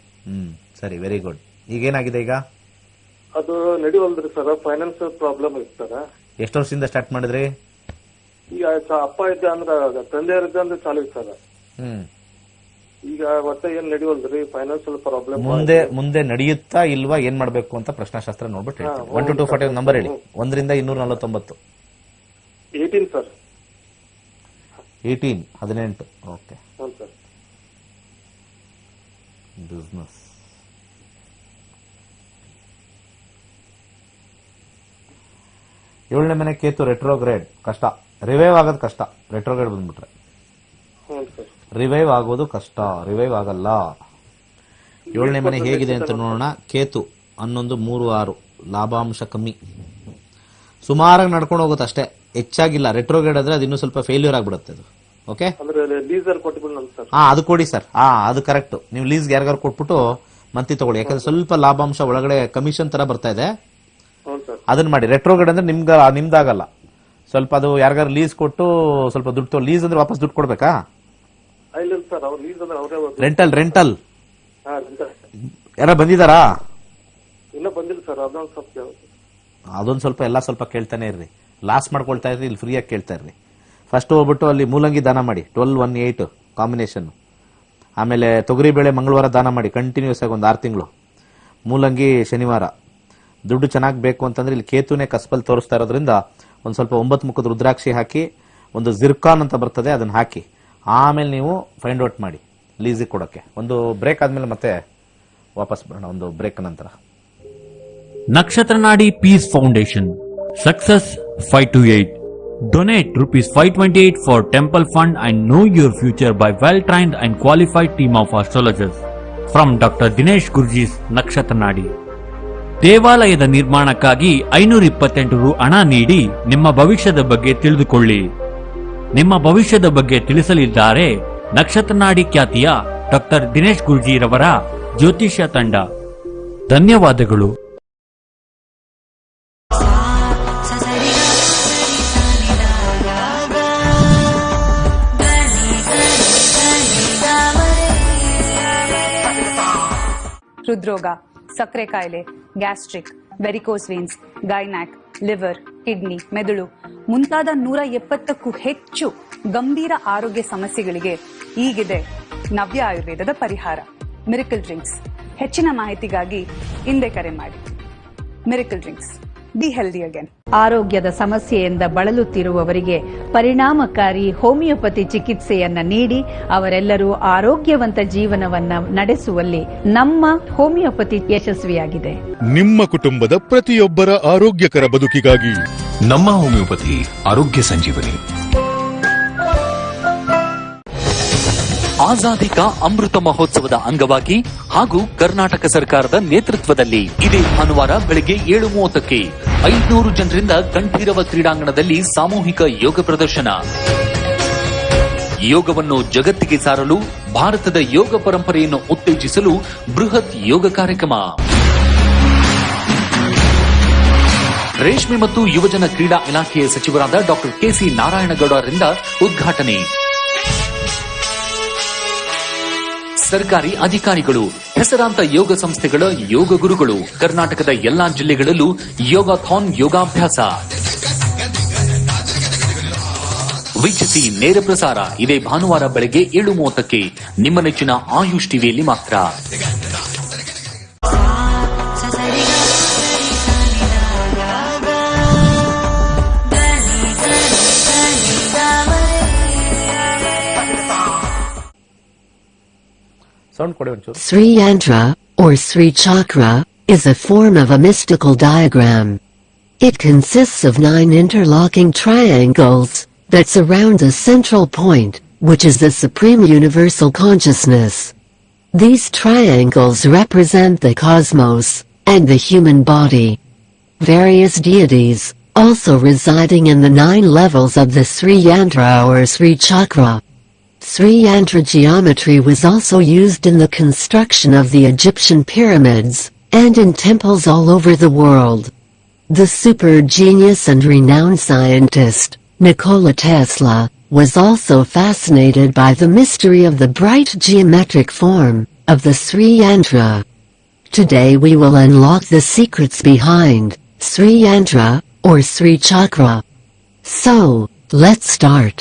ಸರಿ, ವೆರಿ ಗುಡ್. ಈಗ ಏನಾಗಿದೆ? ಈಗ ಅದು ನಡೆಯುವಲ್ರಿ ಸರ್. ಫೈನಾನ್ಸ್ ಪ್ರಾಬ್ಲಮ್ ಇತ್ತು ಸರ್. ಎಷ್ಟು ವರ್ಷದಿಂದ ಸ್ಟಾರ್ಟ್ ಮಾಡಿದ್ರಿ? ಈಗ ಅಪ್ಪ ಇದ್ದ ಅಂದ್ರ ತಂದೆಯವ್ರಿದ್ದ ಅಂದ್ರೆ ಚಾಲು ಇತ್ತು ಸರ್. ಈಗ ಒಟ್ಟ ಏನ್ ನಡೆಯುವಲ್ರಿ, ಫೈನಾನ್ಸಿಯಲ್ ಪ್ರಾಬ್ಲಮ್. ಮುಂದೆ ನಡೆಯುತ್ತಾ ಇಲ್ವಾ, ಏನ್ ಮಾಡ್ಬೇಕು ಅಂತ ಪ್ರಶ್ನಾಶಾಸ್ತ್ರ ನೋಡ್ಬಿಟ್ಟು ಹೇಳ್ತೀನಿ. 1 to 240 ನಂಬರ್ ಹೇಳಿ. 1 ರಿಂದ 249. 18 ಸರ್. 18. ಓಕೆ. ಹೌದು ಸರ್. ಬಿಸ್ನೆಸ್. ಏಳನೇ ಮನೆ ಕೇತು ರೆಟ್ರೋಗ್ರೇಡ್ ಕಷ್ಟ. ರಿವೈವ್ ಆಗೋದು ಕಷ್ಟ. ರೆಟ್ರೋಗ್ರೇಡ್ ಬಂದ್ಬಿಟ್ರೆ ರಿವೈವ್ ಆಗೋದು ಕಷ್ಟ. ರಿವೈವ್ ಆಗಲ್ಲ. 7ನೇ ಮನೆ ಹೇಗಿದೆ ಅಂತ ನೋಡೋಣ. ಕೇತು 11, 3, 6 ಲಾಭಾಂಶ ಕಮ್ಮಿ. ಸುಮಾರಾಗಿ ನಡ್ಕೊಂಡು ಹೋಗುತ್ತೆ ಅಷ್ಟೇ, ಹೆಚ್ಚಾಗಿಲ್ಲ. ರೆಟ್ರೋಗ್ರೇಡ್ ಆದ್ರೆ ಅದು ಇನ್ನೂ ಸ್ವಲ್ಪ ಫೇಲ್ಯೂರ್ ಆಗ್ಬಿಡುತ್ತೆ ಅದು. ಓಕೆ. ಅದು ಕೊಡಿ ಸರ್. ಅದು ಕರೆಕ್ಟ್. ನೀವು ಲೀಸ್ಗೆ ಯಾರಿಗಾರು ಕೊಟ್ಬಿಟ್ಟು ಮಂತ್ಲಿ ತಗೊಳ್ಳಿ. ಯಾಕಂದ್ರೆ ಸ್ವಲ್ಪ ಲಾಭಾಂಶ ಒಳಗಡೆ ಕಮಿಷನ್ ತರ ಬರ್ತಾ ಇದೆ, ಅದನ್ನ ಮಾಡಿ. ರೆಟ್ರೋಗ್ರೇಡ್ ಅಂದ್ರೆ ನಿಮ್ದಾಗಲ್ಲ. ಸ್ವಲ್ಪ ಅದು ಯಾರಿಗಾರು ಲೀಸ್ ಕೊಟ್ಟು ಸ್ವಲ್ಪ ದುಡ್ಡು ಲೀಸ್ ಅಂದ್ರೆ ವಾಪಸ್ ದುಡ್ಡು ಕೊಡ್ಬೇಕಾ? ರೆಂಟಲ್ ಯಾರ ಬಂದಿದಾರಾ? ಅದೊಂದ್ ಸ್ವಲ್ಪ ಎಲ್ಲ ಸ್ವಲ್ಪ ಕೇಳ್ತಾನೆ ಇರ್ರಿ. ಲಾಸ್ ಮಾಡ್ಕೊಳ್ತಾ ಇರ್ರಿ, ಇಲ್ಲಿ ಫ್ರೀಯಾಗಿ ಕೇಳ್ತಾ ಇರ್ರಿ. ಫಸ್ಟ್ ಹೋಗ್ಬಿಟ್ಟು ಅಲ್ಲಿ ಮೂಲಂಗಿ ದಾನ ಮಾಡಿ, 12, 1, 8 ಕಾಂಬಿನೇಷನ್. ಆಮೇಲೆ ತೊಗರಿಬೇಳೆ ಮಂಗಳವಾರ ದಾನ ಮಾಡಿ ಕಂಟಿನ್ಯೂಸ್ ಆಗಿ ಒಂದು 6 ತಿಂಗಳು. ಮೂಲಂಗಿ ಶನಿವಾರ. ದುಡ್ಡು ಚೆನ್ನಾಗಿ ಬೇಕು ಅಂತಂದ್ರೆ ಇಲ್ಲಿ ಕೇತುನೇ ಕಸ್ಬಲ್ ತೋರಿಸ್ತಾ ಇರೋದ್ರಿಂದ ಒಂದ್ ಸ್ವಲ್ಪ 9 ಮುಖದ ರುದ್ರಾಕ್ಷಿ ಹಾಕಿ, ಒಂದು ಜಿರ್ಕಾನ್ ಅಂತ ಬರ್ತದೆ ಅದನ್ನ ಹಾಕಿ, ಆಮೇಲೆ ನೀವು ಫೈಂಡ್ ಔಟ್ ಮಾಡಿ ಲೀಸಿಗೆ ಕೊಡೋಕೆ. ಒಂದು ಬ್ರೇಕ್ ಆದ್ಮೇಲೆ ಮತ್ತೆ ವಾಪಸ್ ಬರೋಣ, ಒಂದು ಬ್ರೇಕ್ ನಂತರ. Nakshatra Nadi Peace Foundation. Success 528. Donate ₹528 for temple fund and know your future by well-trained and qualified team of astrologers. From doctor Dinesh ಗುರ್ಜೀಸ್ ನಕ್ಷತ್ರ ನಾಡಿ. ದೇವಾಲಯದ ನಿರ್ಮಾಣಕ್ಕಾಗಿ 528 ರು ಹಣ ನೀಡಿ ನಿಮ್ಮ ಭವಿಷ್ಯದ ಬಗ್ಗೆ ತಿಳಿದುಕೊಳ್ಳಿ. ನಿಮ್ಮ ಭವಿಷ್ಯದ ಬಗ್ಗೆ ತಿಳಿಸಲಿದ್ದಾರೆ ನಕ್ಷತ್ರ ನಾಡಿ ಖ್ಯಾತಿಯ ಡಾಕ್ಟರ್ ದಿನೇಶ್ ಗುರ್ಜಿರವರ ಜ್ಯೋತಿಷ್ಯ ತಂಡ. ಧನ್ಯವಾದಗಳು. ಹೃದ್ರೋಗ, ಸಕ್ಕರೆ ಕಾಯಿಲೆ, gastric, varicose veins, gynaec, liver, kidney, ಮೆದುಳು ಮುಂತಾದ 170ಕ್ಕೂ ಹೆಚ್ಚು ಗಂಭೀರ ಆರೋಗ್ಯ ಸಮಸ್ಯೆಗಳಿಗೆ ಈಗಿದೆ ನವ್ಯ ಆಯುರ್ವೇದದ ಪರಿಹಾರ, ಮಿರಕಲ್ ಡ್ರಿಂಕ್ಸ್. ಹೆಚ್ಚಿನ ಮಾಹಿತಿಗಾಗಿ ಹಿಂದೆ ಕರೆ ಮಾಡಿ. Miracle drinks, be healthy again. ಆರೋಗ್ಯದ ಸಮಸ್ಯೆಯಿಂದ ಬಳಲುತ್ತಿರುವವರಿಗೆ ಪರಿಣಾಮಕಾರಿ ಹೋಮಿಯೋಪತಿ ಚಿಕಿತ್ಸೆಯನ್ನ ನೀಡಿ ಅವರೆಲ್ಲರೂ ಆರೋಗ್ಯವಂತ ಜೀವನವನ್ನ ನಡೆಸುವಲ್ಲಿ ನಮ್ಮ ಹೋಮಿಯೋಪತಿ ಯಶಸ್ವಿಯಾಗಿದೆ. ನಿಮ್ಮ ಕುಟುಂಬದ ಪ್ರತಿಯೊಬ್ಬರ ಆರೋಗ್ಯಕರ ಬದುಕಿಗಾಗಿ ನಮ್ಮ ಹೋಮಿಯೋಪತಿ ಆರೋಗ್ಯ ಸಂಜೀವನಿ. ಆಜಾದಿ ಕಾ ಅಮೃತ ಮಹೋತ್ಸವದ ಅಂಗವಾಗಿ ಹಾಗೂ ಕರ್ನಾಟಕ ಸರ್ಕಾರದ ನೇತೃತ್ವದಲ್ಲಿ ಇದೇ ಭಾನುವಾರ ಬೆಳಗ್ಗೆ 7:30ಕ್ಕೆ 500 ಜನರಿಂದ ಕಂಠೀರವ ಕ್ರೀಡಾಂಗಣದಲ್ಲಿ ಸಾಮೂಹಿಕ ಯೋಗ ಪ್ರದರ್ಶನ. ಯೋಗವನ್ನು ಜಗತ್ತಿಗೆ ಸಾರಲು ಭಾರತದ ಯೋಗ ಪರಂಪರೆಯನ್ನು ಉತ್ತೇಜಿಸಲು ಬೃಹತ್ ಯೋಗ ಕಾರ್ಯಕ್ರಮ. ರೇಷ್ಮೆ ಮತ್ತು ಯುವಜನ ಕ್ರೀಡಾ ಇಲಾಖೆಯ ಸಚಿವರಾದ ಡಾಕ್ಟರ್ ಕೆಸಿ ನಾರಾಯಣಗೌಡ ಅವರಿಂದ ಉದ್ಘಾಟನೆ. ಸರ್ಕಾರಿ ಅಧಿಕಾರಿಗಳು, ಹೆಸರಾಂತ ಯೋಗ ಸಂಸ್ಥೆಗಳ ಯೋಗ ಗುರುಗಳು, ಕರ್ನಾಟಕದ ಎಲ್ಲಾ ಜಿಲ್ಲೆಗಳಲ್ಲೂ ಯೋಗಾಥಾನ್ ಯೋಗಾಭ್ಯಾಸ. ವೀಕ್ಷಿಸಿ ನೇರ ಪ್ರಸಾರ ಇದೇ ಭಾನುವಾರ ಬೆಳಗ್ಗೆ 7:30ಕ್ಕೆ ನಿಮ್ಮ ನೆಚ್ಚಿನ ಆಯುಷ್ ಟಿವಿಯಲ್ಲಿ ಮಾತ್ರ. Sri Yantra, or Sri Chakra, is a form of a mystical diagram. It consists of 9 interlocking triangles that surround a central point, which is the supreme universal consciousness. These triangles represent the cosmos and the human body. Various deities, also residing in the 9 levels of the Sri Yantra or Sri Chakra. Sri Yantra geometry was also used in the construction of the Egyptian pyramids, and in temples all over the world. The super genius and renowned scientist, Nikola Tesla, was also fascinated by the mystery of the bright geometric form of the Sri Yantra. Today we will unlock the secrets behind Sri Yantra, or Sri Chakra. So, let's start.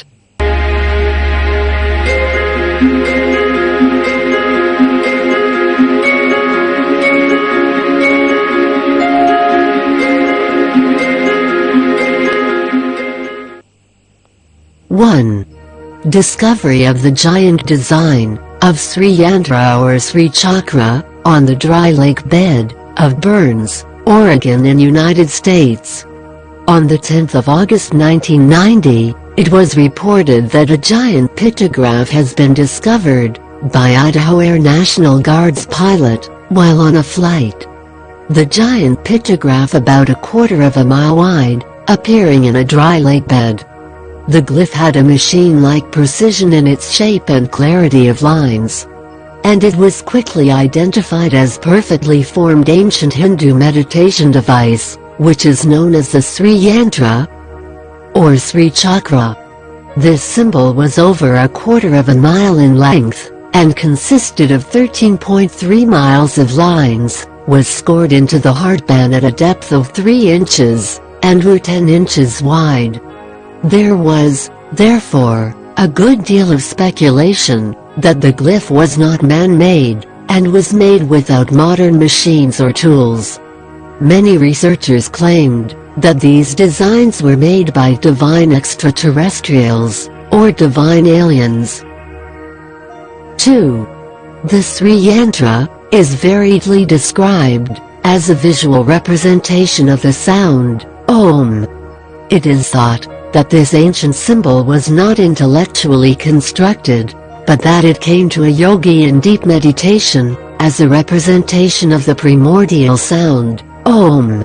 One. Discovery of the giant design of Sri Yantra or Sri Chakra on the dry lake bed of Burns, Oregon in United States. On the 10th of August 1990, it was reported that a giant pictograph has been discovered by Idaho Air National Guard's pilot while on a flight. The giant pictograph, about a quarter of a mile wide, appearing in a dry lake bed. The glyph had a machine-like precision in its shape and clarity of lines, and it was quickly identified as perfectly formed ancient Hindu meditation device, which is known as the Sri Yantra or Sri Chakra. This symbol was over a quarter of a mile in length, and consisted of 13.3 miles of lines, was scored into the heartband at a depth of 3 inches, and were 10 inches wide. There was, therefore, a good deal of speculation that the glyph was not man-made, and was made without modern machines or tools. Many researchers claimed that these designs were made by divine extraterrestrials, or divine aliens. 2. The Sri Yantra is variedly described as a visual representation of the sound, Om. It is thought that this ancient symbol was not intellectually constructed, but that it came to a yogi in deep meditation, as a representation of the primordial sound, Om.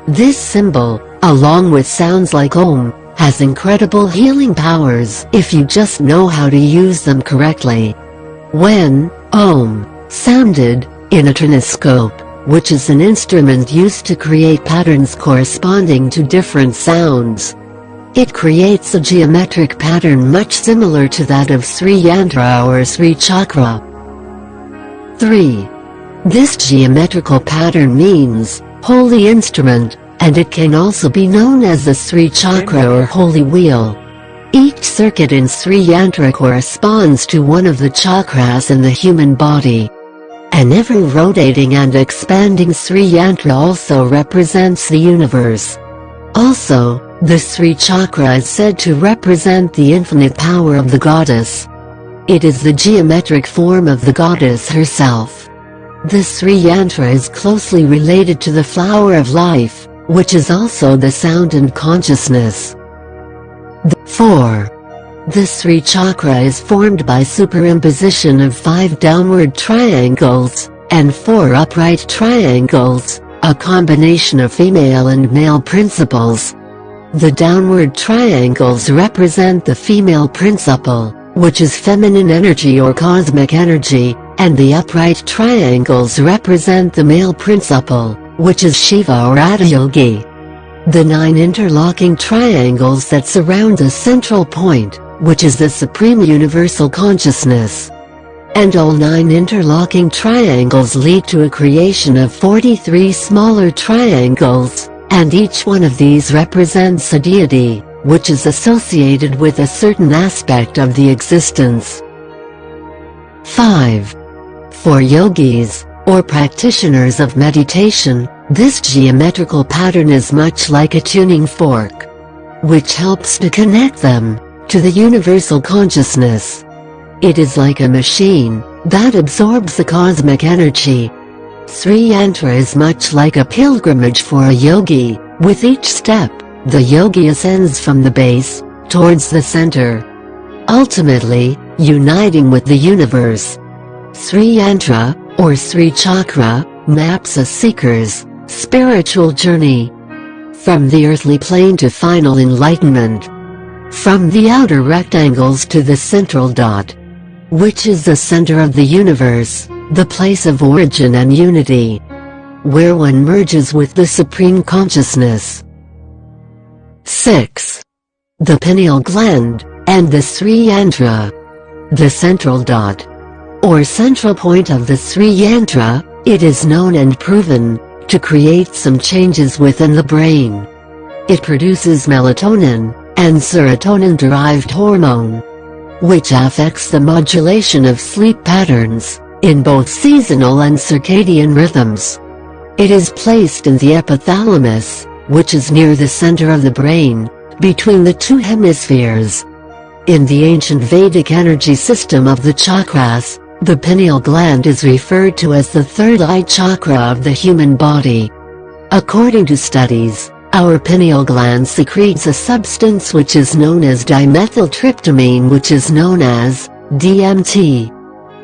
This symbol, along with sounds like Om, has incredible healing powers if you just know how to use them correctly. When Om sounded in a trinoscope, which is an instrument used to create patterns corresponding to different sounds, it creates a geometric pattern much similar to that of Sri Yantra or Sri Chakra. 3. This geometrical pattern means holy instrument, and it can also be known as the Sri Chakra or holy wheel. Each circuit in Sri Yantra corresponds to one of the chakras in the human body. And every rotating and expanding Sri Yantra also represents the universe. Also, the Sri Chakra is said to represent the infinite power of the goddess. It is the geometric form of the goddess herself. The Sri Yantra is closely related to the flower of life, which is also the sound and consciousness. 4. The Sri Chakra is formed by superimposition of 5 downward triangles, and 4 upright triangles, a combination of female and male principles. The downward triangles represent the female principle, which is feminine energy or cosmic energy, and the upright triangles represent the male principle, which is Shiva or Adiyogi. The 9 interlocking triangles that surround the central point, which is the Supreme Universal Consciousness. And all 9 interlocking triangles lead to a creation of 43 smaller triangles, and each one of these represents a deity, which is associated with a certain aspect of the existence. 5. For yogis, or practitioners of meditation, this geometrical pattern is much like a tuning fork, which helps to connect them to the universal consciousness. It is like a machine that absorbs the cosmic energy. Sri Yantra is much like a pilgrimage for a yogi. With each step, the yogi ascends from the base towards the center, ultimately uniting with the universe. Sri Yantra, or Sri Chakra, maps a seeker's spiritual journey from the earthly plane to final enlightenment, from the outer rectangles to the central dot, which is the center of the universe, the place of origin and unity, where one merges with the Supreme Consciousness. 6. The pineal gland, and the Sri Yantra. The central dot, or central point of the Sri Yantra, it is known and proven to create some changes within the brain. It produces melatonin, and serotonin-derived hormone, which affects the modulation of sleep patterns, in both seasonal and circadian rhythms. It is placed in the epithalamus, which is near the center of the brain, between the 2 hemispheres. In the ancient Vedic energy system of the chakras, the pineal gland is referred to as the third eye chakra of the human body. According to studies, our pineal gland secretes a substance which is known as dimethyltryptamine, which is known as DMT.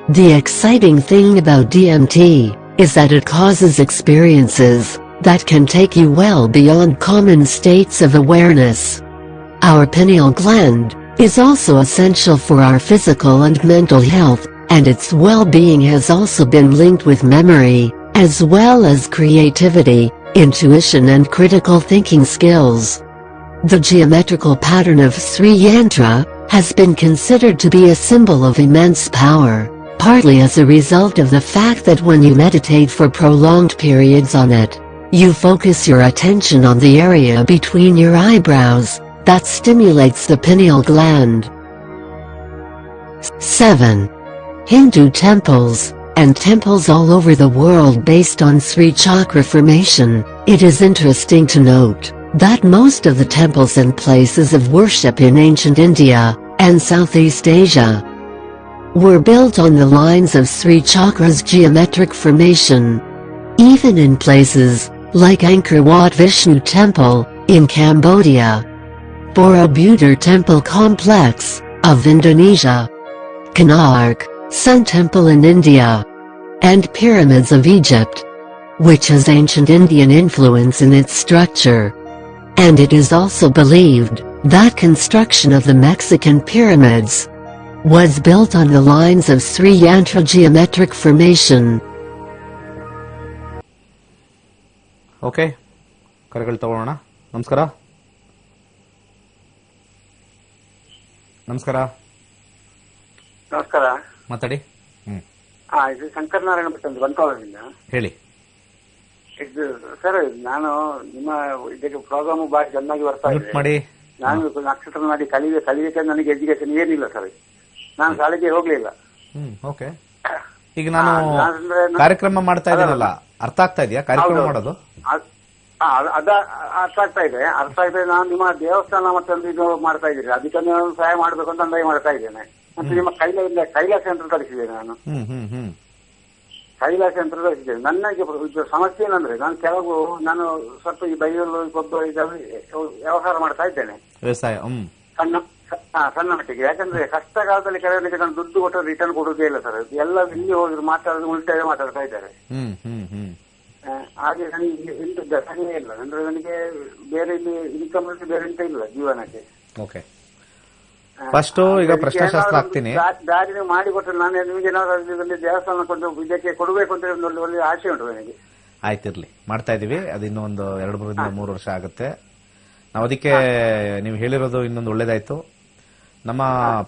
The exciting thing about DMT is that it causes experiences that can take you well beyond common states of awareness. Our pineal gland is also essential for our physical and mental health, and its well-being has also been linked with memory, as well as creativity, intuition and critical thinking skills. The geometrical pattern of Sri Yantra has been considered to be a symbol of immense power, partly as a result of the fact that when you meditate for prolonged periods on it, you focus your attention on the area between your eyebrows that stimulates the pineal gland. 7. Hindu temples, and temples all over the world based on Sri Chakra formation. It is interesting to note that most of the temples and places of worship in ancient India and Southeast Asia were built on the lines of Sri Chakra's geometric formation. Even in places like Angkor Wat Vishnu Temple in Cambodia, Borobudur Temple Complex of Indonesia, Konark Sun Temple in India, and pyramids of Egypt, which has ancient Indian influence in its structure. And it is also believed that construction of the Mexican pyramids was built on the lines of Sri Yantra geometric formation. Okay, ಕರೆಗಳು ತಗೊಳ್ಳೋಣ. ನಮಸ್ಕಾರ. ನಮಸ್ಕಾರ. ನಮಸ್ಕಾರ. ಮಾತಾಡಿ. ಇದು ಶಂಕರನಾರಾಯಣ ಭಟ್ ಅಂತ ಬಂಟ್ವಾಳದಿಂದ. ಹೇಳಿ. ಇದು ಸರ್, ನಾನು ನಿಮ್ಮ ಇದಕ್ಕೆ ಪ್ರೋಗ್ರಾಮ್ ಬಹಳ ಚೆನ್ನಾಗಿ ಬರ್ತಾ ಇದೆ. ನಾನು ನಕ್ಷತ್ರ ನಾಡಿ ಕಲಿಯಕ್ಕೆ ನನಗೆ ಎಜುಕೇಶನ್ ಏನಿಲ್ಲ ಸರ್. ನಾನು ಶಾಲೆಗೆ ಹೋಗ್ಲಿಲ್ಲ. ಓಕೆ. ಈಗ ನಾನು ಕಾರ್ಯಕ್ರಮ ಮಾಡ್ತಾ ಇದ್ದೀನಲ್ಲ, ಅರ್ಥ ಆಗ್ತಾ ಇದೆಯಾ ಕಾರ್ಯಕ್ರಮ ಮಾಡೋದು? ಅದ ಅರ್ಥ ಆಗ್ತಾ ಇದೆ. ನಾನು ನಿಮ್ಮ ದೇವಸ್ಥಾನ ಮತ್ತೆ ಇದು ಮಾಡ್ತಾ ಇದ್ದೀರಿ, ಅದಕ್ಕೆ ನಾನು ಸಹಾಯ ಮಾಡ್ಬೇಕು ಅಂತ ಅಂದಾಯ ಮಾಡ್ತಾ ಇದ್ದೇನೆ. ಮತ್ತೆ ನಿಮ್ಮ ಕೈಲಾಸ ಯಂತ್ರ ಕಳಿಸಿದ್ದೇನೆ. ನಾನು ಕೈಲಾಸ ಯಂತ್ರ ಕಳಿಸಿದ್ದೇನೆ. ನನಗೆ ಸಮಸ್ಯೆ ಏನಂದ್ರೆ, ನಾನು ಸ್ವಲ್ಪ ಈ ಬೈಲು ಗೊಬ್ಬರ ವ್ಯವಹಾರ ಮಾಡ್ತಾ ಇದ್ದೇನೆ, ವ್ಯವಸಾಯ ಸಣ್ಣ ಮಟ್ಟಿಗೆ. ಯಾಕಂದ್ರೆ ಕಷ್ಟ ಕಾಲದಲ್ಲಿ ಕೆಲವರಿಗೆ ನಾನು ದುಡ್ಡು ಕೊಟ್ಟರೆ ರಿಟರ್ನ್ ಕೊಡುವುದೇ ಇಲ್ಲ ಸರ್. ಎಲ್ಲ ಇಲ್ಲಿ ಹೋಗಿ ಮಾತಾಡೋದು ಉಲ್ಟಾ ಮಾತಾಡ್ತಾ ಇದ್ದಾರೆ. ಹಾಗೆ ನನಗೆ ಎಂತ ದರ್ಶನೇ ಇಲ್ಲ. ಅಂದ್ರೆ ನನಗೆ ಬೇರೆ ಇಲ್ಲಿ ಇನ್ಕಮ್ ಬೇರೆ ಎಂತ ಇಲ್ಲ ಜೀವನಕ್ಕೆ. ಓಕೆ, ಫಸ್ಟ್ ಈಗ ಪ್ರಶ್ನೆಶಾಸ್ತ್ರ ಹಾಕ್ತೀನಿ. ದಾರಿ ಮಾಡಿಕೊಟ್ರೆ ನಾನು ನಿಮಗೆ ಏನಾದ್ರು ದೇವಸ್ಥಾನ ಕೊಂಡು ಇದಕ್ಕೆ ಕೊಡಬೇಕು ಅಂತ ಒಂದು ಒಳ್ಳೆ ಆಸೆ ಉಂಟು ನನಗೆ. ಆಯ್ತಿರ್ಲಿ, ಮಾಡ್ತಾ ಇದೀವಿ. ಅದು ಇನ್ನೂ ಒಂದು 2-3 ವರ್ಷ ಆಗುತ್ತೆ. ನಾವು ಅದಕ್ಕೆ ನೀವು ಹೇಳಿರೋದು ಇನ್ನೊಂದು ಒಳ್ಳೇದಾಯ್ತು. ನಮ್ಮ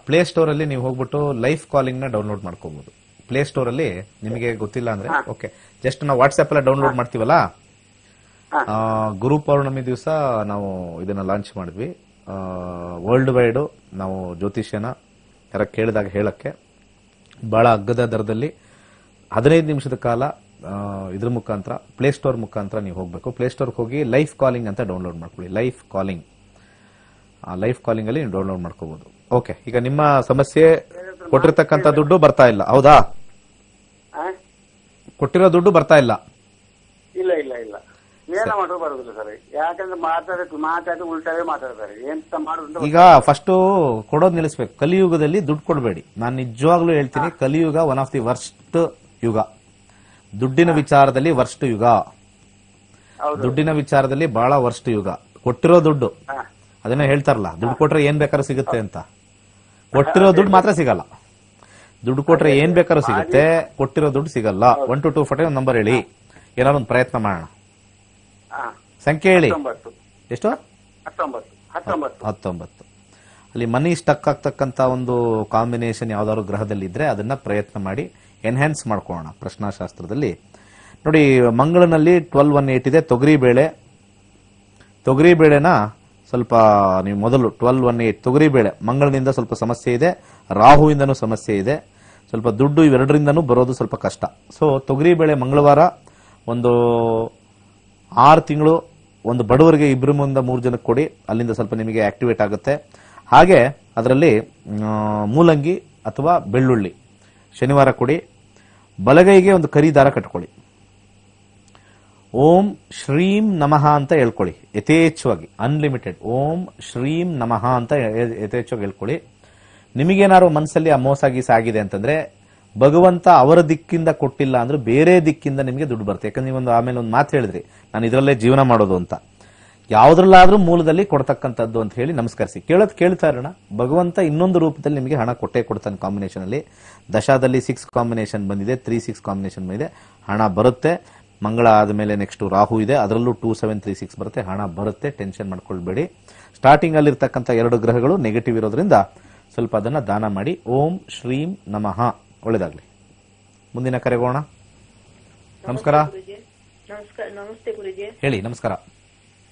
ಪ್ಲೇ ಸ್ಟೋರ್ ಅಲ್ಲಿ ನೀವು ಹೋಗ್ಬಿಟ್ಟು ಲೈಫ್ ಕಾಲಿಂಗ್ ನ ಡೌನ್ಲೋಡ್ ಮಾಡ್ಕೋಬಹುದು. ಪ್ಲೇ ಸ್ಟೋರ್ ಅಲ್ಲಿ ನಿಮಗೆ ಗೊತ್ತಿಲ್ಲ ಅಂದ್ರೆ ಓಕೆ, ಜಸ್ಟ್ ನಾವು ವಾಟ್ಸ್ಆಪ್ ಎಲ್ಲ ಡೌನ್ಲೋಡ್ ಮಾಡ್ತೀವಲ್ಲ, ಗುರು ಪೌರ್ಣಮಿ ದಿವಸ ನಾವು ಇದನ್ನ ಲಾಂಚ್ ಮಾಡಿದ್ವಿ. ವರ್ಲ್ಡ್ ವೈಡ್ ನಾವು ಜ್ಯೋತಿಷ್ಯನ ಯಾರ ಕೇಳಿದಾಗ ಹೇಳಕ್ಕೆ ಬಹಳ ಅಗ್ಗದ ದರದಲ್ಲಿ 15 ನಿಮಿಷದ ಕಾಲ ಇದ್ರ ಮುಖಾಂತರ ಪ್ಲೇ ಸ್ಟೋರ್ ಮುಖಾಂತರ ನೀವು ಹೋಗ್ಬೇಕು. ಪ್ಲೇ ಸ್ಟೋರ್ಗೆ ಹೋಗಿ ಲೈಫ್ ಕಾಲಿಂಗ್ ಅಂತ ಡೌನ್ಲೋಡ್ ಮಾಡ್ಕೊಳ್ಳಿ. ಲೈಫ್ ಕಾಲಿಂಗ್ ಅಲ್ಲಿ ನೀವು ಡೌನ್ಲೋಡ್ ಮಾಡ್ಕೋಬಹುದು. ಓಕೆ, ಈಗ ನಿಮ್ಮ ಸಮಸ್ಯೆ ಕೊಟ್ಟಿರ್ತಕ್ಕಂಥ ದುಡ್ಡು ಬರ್ತಾ ಇಲ್ಲ, ಹೌದಾ? ಕೊಟ್ಟಿರೋ ದುಡ್ಡು ಬರ್ತಾ ಇಲ್ಲ. ಇಲ್ಲ ಇಲ್ಲ ಇಲ್ಲ, ಏನ ಮಾಡೋದು ಬರುದಿಲ್ಲ ಸರ್. ಯಾಕಂದ್ರೆ ಮಾತಾಡಿ ಉಲ್ಟಾವೇ ಮಾತಾಡ್ತಾರೆ. ಎಂತ ಮಾಡುದು? ಈಗ ಫಸ್ಟ್ ಕೊಡೋದು ನಿಲ್ಲಿಸ್ಬೇಕು. ಕಲಿಯುಗದಲ್ಲಿ ದುಡ್ಡು ಕೊಡಬೇಡಿ. ನಾನು ನಿಜವಾಗ್ಲೂ ಹೇಳ್ತೀನಿ, ಕಲಿಯುಗ ಒನ್ ಆಫ್ ದಿ ವರ್ಸ್ಟ್ ಯುಗ. ದುಡ್ಡಿನ ವಿಚಾರದಲ್ಲಿ ವರ್ಸ್ಟ್ ಯುಗ. ದುಡ್ಡಿನ ವಿಚಾರದಲ್ಲಿ ಬಹಳ ವರ್ಸ್ಟ್ ಯುಗ. ಕೊಟ್ಟಿರೋ ದುಡ್ಡು, ಅದನ್ನ ಹೇಳ್ತಾರಲ್ಲ, ದುಡ್ಡು ಕೊಟ್ರೆ ಏನ್ ಬೇಕಾದ್ರೂ ಸಿಗುತ್ತೆ ಅಂತ. ಕೊಟ್ಟಿರೋ ದುಡ್ಡು ಮಾತ್ರ ಸಿಗಲ್ಲ. ದುಡ್ಡು ಕೊಟ್ರೆ ಏನ್ ಬೇಕಾದ್ರೂ ಸಿಗುತ್ತೆ, ಕೊಟ್ಟಿರೋ ದುಡ್ಡು ಸಿಗಲ್ಲ. 1 to 240 ಒಂದು ನಂಬರ್ ಹೇಳಿ, ಏನಾದ್ರು ಒಂದು ಪ್ರಯತ್ನ ಮಾಡೋಣ. ಸಂಖ್ಯೆ ಹೇಳಿ. ಎಷ್ಟು? 19. ಅಲ್ಲಿ ಮನಿ ಸ್ಟಕ್ ಆಗ್ತಕ್ಕಂತ ಒಂದು ಕಾಂಬಿನೇಷನ್ ಯಾವ್ದಾದ್ರು ಗ್ರಹದಲ್ಲಿ ಇದ್ರೆ ಅದನ್ನ ಪ್ರಯತ್ನ ಮಾಡಿ ಎನ್ಹ್ಯಾನ್ಸ್ ಮಾಡ್ಕೊಳ್ಳೋಣ. ಪ್ರಶ್ನಾಶಾಸ್ತ್ರದಲ್ಲಿ ನೋಡಿ, ಮಂಗಳನಲ್ಲಿ 1218 ಇದೆ. ತೊಗರಿ ಬೇಳೆನ ಸ್ವಲ್ಪ ನೀವು ಮೊದಲು 1218 ತೊಗರಿ ಬೇಳೆ, ಮಂಗಳನಿಂದ ಸ್ವಲ್ಪ ಸಮಸ್ಯೆ ಇದೆ, ರಾಹುವಿಂದನೂ ಸಮಸ್ಯೆ ಇದೆ, ಸ್ವಲ್ಪ ದುಡ್ಡು ಇವೆರಡರಿಂದನೂ ಬರೋದು ಸ್ವಲ್ಪ ಕಷ್ಟ. ಸೊ ತೊಗರಿ ಬೇಳೆ ಮಂಗಳವಾರ ಒಂದು 6 ತಿಂಗಳು ಒಂದು ಬಡವರಿಗೆ 2-3 ಜನಕ್ಕೆ ಕೊಡಿ. ಅಲ್ಲಿಂದ ಸ್ವಲ್ಪ ನಿಮಗೆ ಆಕ್ಟಿವೇಟ್ ಆಗುತ್ತೆ. ಹಾಗೆ ಅದರಲ್ಲಿ ಮೂಲಂಗಿ ಅಥವಾ ಬೆಳ್ಳುಳ್ಳಿ ಶನಿವಾರ ಕೊಡಿ. ಬಲಗೈಗೆ ಒಂದು ಕರಿ ದಾರ ಕಟ್ಕೊಳ್ಳಿ. ಓಂ ಶ್ರೀಂ ನಮಃ ಅಂತ ಹೇಳ್ಕೊಳ್ಳಿ ಯಥೇಚ್ಛವಾಗಿ, ಅನ್ಲಿಮಿಟೆಡ್. ಓಂ ಶ್ರೀಂ ನಮಃ ಅಂತ ಯಥೇಚ್ಛವಾಗಿ ಹೇಳ್ಕೊಳ್ಳಿ. ನಿಮಗೇನಾದ್ರು ಮನಸ್ಸಲ್ಲಿ ಆ ಮೋಸ ಗೀಸ ಆಗಿದೆ ಅಂತಂದ್ರೆ, ಭಗವಂತ ಅವರ ದಿಕ್ಕಿಂದ ಕೊಟ್ಟಿಲ್ಲ ಅಂದ್ರೆ ಬೇರೆ ದಿಕ್ಕಿಂದ ನಿಮಗೆ ದುಡ್ಡು ಬರುತ್ತೆ. ಯಾಕಂದ್ರೆ ನೀವೊಂದು ಆಮೇಲೆ ಒಂದು ಮಾತು ಹೇಳಿದ್ರಿ, ನಾನು ಇದರಲ್ಲೇ ಜೀವನ ಮಾಡೋದು ಅಂತ. ಯಾವ್ದ್ರಲ್ಲಾದ್ರೂ ಮೂಲದಲ್ಲಿ ಕೊಡ್ತಕ್ಕಂಥದ್ದು ಅಂತ ಹೇಳಿ ನಮಸ್ಕರಿಸಿ. ಕೇಳ್ತಾ ಇರೋಣ, ಭಗವಂತ ಇನ್ನೊಂದು ರೂಪದಲ್ಲಿ ನಿಮಗೆ ಹಣ ಕೊಟ್ಟೇ ಕೊಡ್ತಾನೆ. ಕಾಂಬಿನೇಷನ್ ಅಲ್ಲಿ ದಶಾದಲ್ಲಿ 6 ಕಾಂಬಿನೇಷನ್ ಬಂದಿದೆ, 3-6 ಕಾಂಬಿನೇಷನ್ ಬಂದಿದೆ. ಹಣ ಬರುತ್ತೆ. ಮಂಗಳ ಆದಮೇಲೆ ನೆಕ್ಸ್ಟ್ ರಾಹು ಇದೆ, ಅದರಲ್ಲೂ 2736 ಬರುತ್ತೆ. ಹಣ ಬರುತ್ತೆ, ಟೆನ್ಷನ್ ಮಾಡ್ಕೊಳ್ಬೇಡಿ. ಸ್ಟಾರ್ಟಿಂಗ್ ಅಲ್ಲಿ ಇರ್ತಕ್ಕಂಥ 2 ಗ್ರಹಗಳು ನೆಗೆಟಿವ್ ಇರೋದ್ರಿಂದ ಸ್ವಲ್ಪ ಅದನ್ನ ದಾನ ಮಾಡಿ. ಓಂ ಶ್ರೀಂ ನಮಃ. ಒಳ್ಳೇದಾಗ್ಲಿ. ಮುಂದಿನ ಕರೆಗೋಣ. ನಮಸ್ಕಾರ. ನಮಸ್ತೆ ಗುರುಜಿ. ಹೇಳಿ. ನಮಸ್ಕಾರ.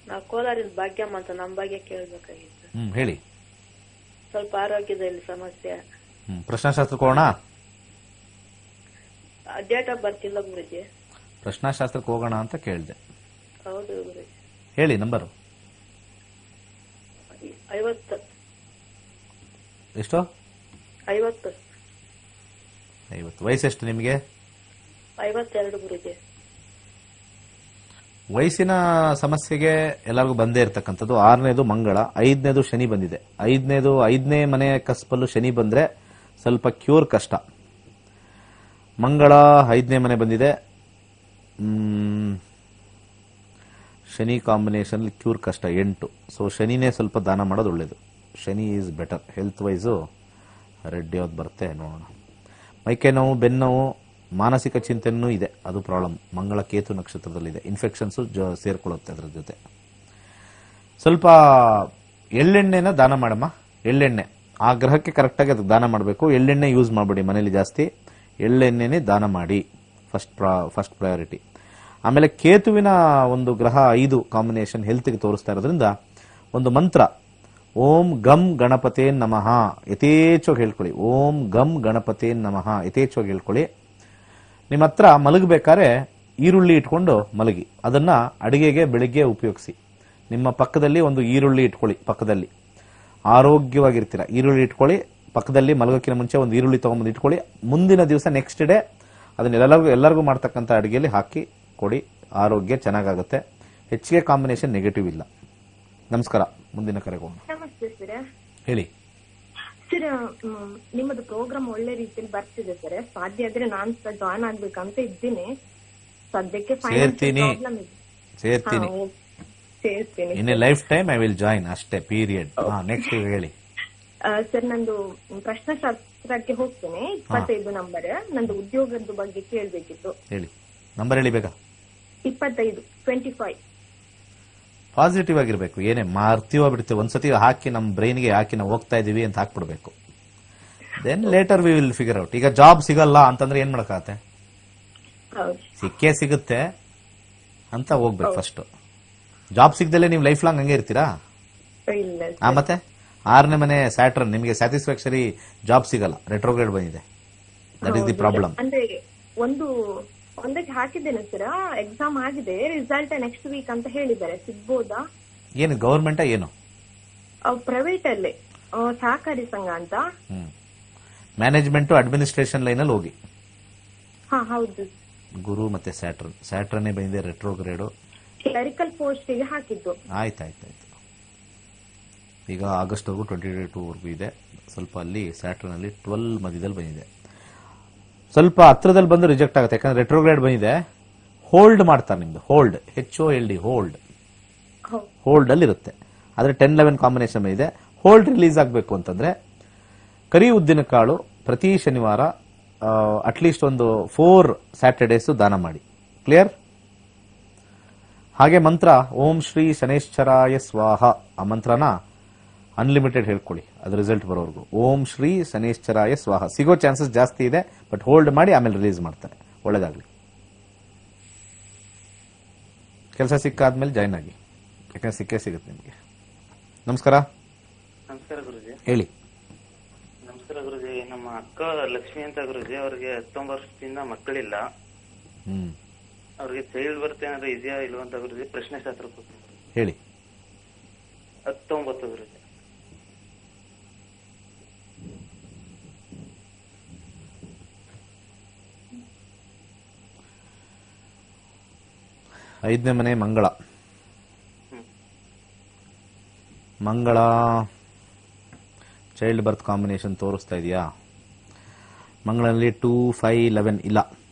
ನಾವು ಕೋಲಾರದ ಭಾಗ್ಯಮ್ಮ ಅಂತ ನಮ್ಮ ಬಗ್ಗೆ ಕೇಳಬೇಕಾಗಿತ್ತು. ಹೇಳಿ. ಸ್ವಲ್ಪ ಆರೋಗ್ಯದಲ್ಲಿ ಸಮಸ್ಯೆ. ಪ್ರಶ್ನಾಶಾಸ್ತ್ರಕ್ಕೆ ಹೋಗೋಣ. ಡೇಟ್ ಆಫ್ ಬರ್ತ್ ಇಲ್ಲ ಗುರುಜಿ. ಪ್ರಶ್ನಾಶಾಸ್ತ್ರಕ್ಕೆ ಹೋಗೋಣ ಅಂತ ಕೇಳಿದೆ. ಹೌದು ಗುರುಜಿ. ಹೇಳಿ ನಂಬರು. 50. ಎಷ್ಟು? 50. ವಯಸ್ಸೆಷ್ಟು ನಿಮಗೆ? 52 ಗುರುಜಿ. ವಯಸ್ಸಿನ ಸಮಸ್ಯೆಗೆ ಎಲ್ಲರಿಗೂ ಬಂದೇ ಇರತಕ್ಕಂಥದ್ದು. 6ನೇದು ಮಂಗಳ, 5ನೇದು ಶನಿ ಬಂದಿದೆ. 5ನೇ ಮನೆ ಕಸ್ಪಲ್ಲೂ ಶನಿ ಬಂದ್ರೆ ಸ್ವಲ್ಪ ಕ್ಯೂರ್ ಕಷ್ಟ. ಮಂಗಳ 5ನೇ ಮನೆ ಬಂದಿದೆ. ಶನಿ ಕಾಂಬಿನೇಷನ್ ಕ್ಯೂರ್ ಕಷ್ಟ 8. ಸೊ ಶನಿನೇ ಸ್ವಲ್ಪ ದಾನ ಮಾಡೋದು ಒಳ್ಳೇದು. Shani is better. Health wise Reddy ಯಾವ್ದು ಬರುತ್ತೆ ನೋಡೋಣ. ಮೈಕೈ ನೋವು, ಬೆನ್ನೋವು, ಮಾನಸಿಕ ಚಿಂತೆನೂ ಇದೆ, ಅದು ಪ್ರಾಬ್ಲಮ್. ಮಂಗಳ ಕೇತು ನಕ್ಷತ್ರದಲ್ಲಿದೆ. ಇನ್ಫೆಕ್ಷನ್ಸು ಸೇರ್ಕೊಳ್ಳುತ್ತೆ ಅದರ ಜೊತೆ. ಸ್ವಲ್ಪ ಎಳ್ಳೆಣ್ಣೆನ ದಾನ ಮಾಡಮ್ಮ. ಎಳ್ಳೆಣ್ಣೆ ಆ ಗ್ರಹಕ್ಕೆ ಕರೆಕ್ಟಾಗಿ ಅದಕ್ಕೆ ದಾನ ಮಾಡಬೇಕು. ಎಳ್ಳೆಣ್ಣೆ ಯೂಸ್ ಮಾಡಬೇಡಿ ಮನೇಲಿ ಜಾಸ್ತಿ. ಎಳ್ಳೆಣ್ಣೆನೇ ದಾನ ಮಾಡಿ, ಫಸ್ಟ್ ಪ್ರಯಾರಿಟಿ. ಆಮೇಲೆ ಕೇತುವಿನ ಒಂದು ಗ್ರಹ 5 ಕಾಂಬಿನೇಷನ್ ಹೆಲ್ತ್ಗೆ ತೋರಿಸ್ತಾ ಇರೋದ್ರಿಂದ ಒಂದು ಮಂತ್ರ, ಓಂ ಗಂ ಗಣಪತೇ ನಮಃ ಯಥೇಚ್ಛವಾಗಿ ಹೇಳ್ಕೊಳ್ಳಿ. ಓಂ ಗಂ ಗಣಪತೇ ನಮಃ ಯಥೇಚ್ಛವಾಗಿ ಹೇಳ್ಕೊಳ್ಳಿ. ನಿಮ್ಮ ಹತ್ರ ಮಲಗಬೇಕಾದ್ರೆ ಈರುಳ್ಳಿ ಇಟ್ಕೊಂಡು ಮಲಗಿ. ಅದನ್ನ ಅಡಿಗೆಗೆ ಬೆಳಿಗ್ಗೆ ಉಪಯೋಗಿಸಿ. ನಿಮ್ಮ ಪಕ್ಕದಲ್ಲಿ ಒಂದು ಈರುಳ್ಳಿ ಇಟ್ಕೊಳ್ಳಿ. ಪಕ್ಕದಲ್ಲಿ ಆರೋಗ್ಯವಾಗಿರ್ತೀರ. ಈರುಳ್ಳಿ ಇಟ್ಕೊಳ್ಳಿ ಪಕ್ಕದಲ್ಲಿ. ಮಲಗೋಕ್ಕಿಂತ ಮುಂಚೆ ಒಂದು ಈರುಳ್ಳಿ ತಗೊಂಬಂದು ಇಟ್ಕೊಳ್ಳಿ. ಮುಂದಿನ ದಿವಸ ನೆಕ್ಸ್ಟ್ ಡೇ ಅದನ್ನ ಎಲ್ಲರಿಗೂ ಮಾಡ್ತಕ್ಕಂಥ ಅಡಿಗೆಯಲ್ಲಿ ಹಾಕಿ ಕೊಡಿ. ಆರೋಗ್ಯ ಚೆನ್ನಾಗಾಗುತ್ತೆ. ಹೆಚ್ಚಿಗೆ ಕಾಂಬಿನೇಷನ್ ನೆಗೆಟಿವ್ ಇಲ್ಲ. ನಮಸ್ಕಾರ. ಮುಂದಿನ ಕರೆಗೆ ಹೋಗೋಣ. ನಮಸ್ತೆ ಸರ್. ಹೇಳಿ ಸರ್, ನಿಮ್ಮದು ಪ್ರೋಗ್ರಾಮ್ ಒಳ್ಳೆ ರೀತಿಯಲ್ಲಿ ಬರ್ತಿದೆ ಸರ್. ಸಾಧ್ಯ ಆದ್ರೆ ನಾನು ಜಾಯ್ನ್ ಆಗ್ಬೇಕಂತ ಇದ್ದೀನಿ. ಸದ್ಯಕ್ಕೆ ಸೇರ್ತೀನಿ. ಸೇರ್ತೀನಿ. In a lifetime I will join ಅಷ್ಟೇ, ಪೀರಿಯಡ್. ನೆಕ್ಸ್ಟ್ ಹೇಳಿ ಸರ್. ನಂದು ಪ್ರಶ್ನಾಶಾಸ್ತ್ರಕ್ಕೆ ಹೋಗ್ತೇನೆ. 25 ನಂಬರ್. ನಂದು ಉದ್ಯೋಗದ ಬಗ್ಗೆ ಕೇಳ್ಬೇಕಿತ್ತು. ಹೇಳಿ. ನಂಬರ್ ಹೇಳಿ ಬೇಗ. 25. ಪಾಸಿಟಿವ್ ಆಗಿರ್ಬೇಕು. ಏನೇ ಮಾರ್ತೀವ ಬಿಡ್ತೀವಿ ಒಂದ್ಸತಿ ಹಾಕಿ ನಮ್ಮ ಬ್ರೈನ್ಗೆ ಹಾಕಿ ನಾವು ಹೋಗ್ತಾ ಇದೀವಿ ಅಂತ ಹಾಕ್ಬಿಡ್ಬೇಕು. Then later we will figure out. ಈಗ ಜಾಬ್ ಸಿಗಲ್ಲ ಅಂತಂದ್ರೆ ಏನ್ ಮಾಡಕ್ಕಾಗತ್ತೆ? ಸಿಕ್ಕೇ ಸಿಗುತ್ತೆ ಅಂತ ಹೋಗ್ಬೇಕು ಫಸ್ಟ್. ಜಾಬ್ ಸಿಗದಲ್ಲೇ ನೀವು ಲೈಫ್ ಲಾಂಗ್ ಹಂಗೆ ಇರ್ತೀರಾ? ಮತ್ತೆ 6ನೇ ಮನೆ ಸ್ಯಾಟರ್ನ್, ನಿಮಗೆ ಸ್ಯಾಟಿಸ್ಫ್ಯಾಕ್ಟರಿ ಜಾಬ್ ಸಿಗಲ್ಲ. ರೆಟ್ರೋಗ್ರೇಡ್ ಬಂದಿದೆ. That is the problem. ಅಂದ್ರೆ ಒಂದಕ್ಕೆ ಹಾಕಿದ್ದೇನೆ ಸರ್. ಎಕ್ಸಾಮ್ ಆಗಿದೆ. ರಿಸಲ್ಟ್ ನೆಕ್ಸ್ಟ್ ವೀಕ್ ಅಂತ ಹೇಳಿದ್ದಾರೆ. ಸಿಗ್ಬೋದಾ? ಏನು ಗವರ್ಮೆಂಟ್ ಏನು ಪ್ರೈವೇಟ್ ಅಲ್ಲೇ, ಸಹಕಾರಿ ಸಂಘ ಅಂತ. ಮ್ಯಾನೇಜ್ಮೆಂಟ್ ಅಡ್ಮಿನಿಸ್ಟ್ರೇಷನ್ ಲೈನ್ ಅಲ್ಲಿ ಹೋಗಿ. ಹೌದು. ಗುರು ಮತ್ತೆ ಸ್ಯಾಟರ್ನ್ ಬಂದಿದೆ ರೆಟ್ರೋಗ್ರೇಡ್. ಕ್ಲರಿಕಲ್ ಪೋಸ್ಟ್ ಗೆ ಹಾಕಿದ್ದು. ಆಯ್ತಾಯ್ತು. ಈಗ ಆಗಸ್ಟ್ ವರೆಗೂ 22 ವರೆಗೂ ಇದೆ. ಸ್ವಲ್ಪ ಅಲ್ಲಿ ಸ್ಯಾಟರ್ನ್ ಅಲ್ಲಿ 12 ಮಧ್ಯದಲ್ಲಿ ಬಂದಿದೆ. ಸ್ವಲ್ಪ ಹತ್ರದಲ್ಲಿ ಬಂದು ರಿಜೆಕ್ಟ್ ಆಗುತ್ತೆ. ಯಾಕಂದ್ರೆ ರೆಟ್ರೋಗ್ರೇಡ್ ಬಂದಿದೆ. ಹೋಲ್ಡ್ ಮಾಡ್ತಾರೆ ನಿಮ್ದು. ಹೋಲ್ಡ್, HOLD, ಹೋಲ್ಡ್ ಅಲ್ಲಿ ಇರುತ್ತೆ. ಆದ್ರೆ 10-11 ಕಾಂಬಿನೇಷನ್ ಇದೆ. ಹೋಲ್ಡ್ ರಿಲೀಸ್ ಆಗಬೇಕು ಅಂತಂದ್ರೆ ಕರಿ ಉದ್ದಿನ ಕಾಳು ಪ್ರತಿ ಶನಿವಾರ ಅಟ್ಲೀಸ್ಟ್ ಒಂದು 4 ಸ್ಯಾಟರ್ಡೇಸ್ ದಾನ ಮಾಡಿ. ಕ್ಲಿಯರ್? ಹಾಗೆ ಮಂತ್ರ ಓಂ ಶ್ರೀ ಶನೇಶ್ಚರಾಯ ಸ್ವಾಹ. ಆ ಮಂತ್ರನ ಅನ್ಲಿಮಿಟೆಡ್ ಹೇಳ್ಕೊಳ್ಳಿ ಅದು ರಿಸಲ್ಟ್ ಬರೋವರೆಗೂ. ಓಂ ಶ್ರೀ ಶನೇಶ್ಚರಾಯ ಸ್ವಾಹ. ಸಿಗೋ ಚಾನ್ಸಸ್ ಜಾಸ್ತಿ ಇದೆ, ಬಟ್ ಹೋಲ್ಡ್ ಮಾಡಿ ಆಮೇಲೆ ರಿಲೀಸ್ ಮಾಡ್ತಾರೆ. ಒಳ್ಳೇದಾಗ್ಲಿ. ಕೆಲಸ ಸಿಕ್ಕಾದ್ಮೇಲೆ ಜಾಯ್ನ್ ಆಗಿ, ಯಾಕಂದ್ರೆ ಸಿಕ್ಕೇ ಸಿಗುತ್ತೆ ನಿಮಗೆ. ನಮಸ್ಕಾರ. ನಮಸ್ಕಾರ ಗುರುಜಿ. ಹೇಳಿ. ನಮಸ್ಕಾರ ಗುರುಜಿ. ನಮ್ಮ ಅಕ್ಕ ಲಕ್ಷ್ಮಿ ಅಂತ ಗುರುಜಿ. ಅವ್ರಿಗೆ 19 ವರ್ಷದಿಂದ ಮಕ್ಕಳಿಲ್ಲ. ಅವ್ರಿಗೆ ಚೈಲ್ಡ್ ಬರ್ತ್ ಏನಾದ್ರು ಇದೆಯಾ ಇಲ್ವಾ ಅಂತ ಗುರುಜಿ ಪ್ರಶ್ನೆ ಶಾಸ್ತ್ರ ಹೇಳಿ. 19 ಗುರುಜಿ. ಐದನೇ ಮನೆ ಮಂಗಳ. ಮಂಗಳ ಚೈಲ್ಡ್ ಬರ್ತ್ ಕಾಂಬಿನೇಷನ್ ತೋರಿಸ್ತಾ ಇದೆಯಾ? ಮಂಗಳಲ್ಲಿ 2, 5, 11 ಇಲ್ಲ.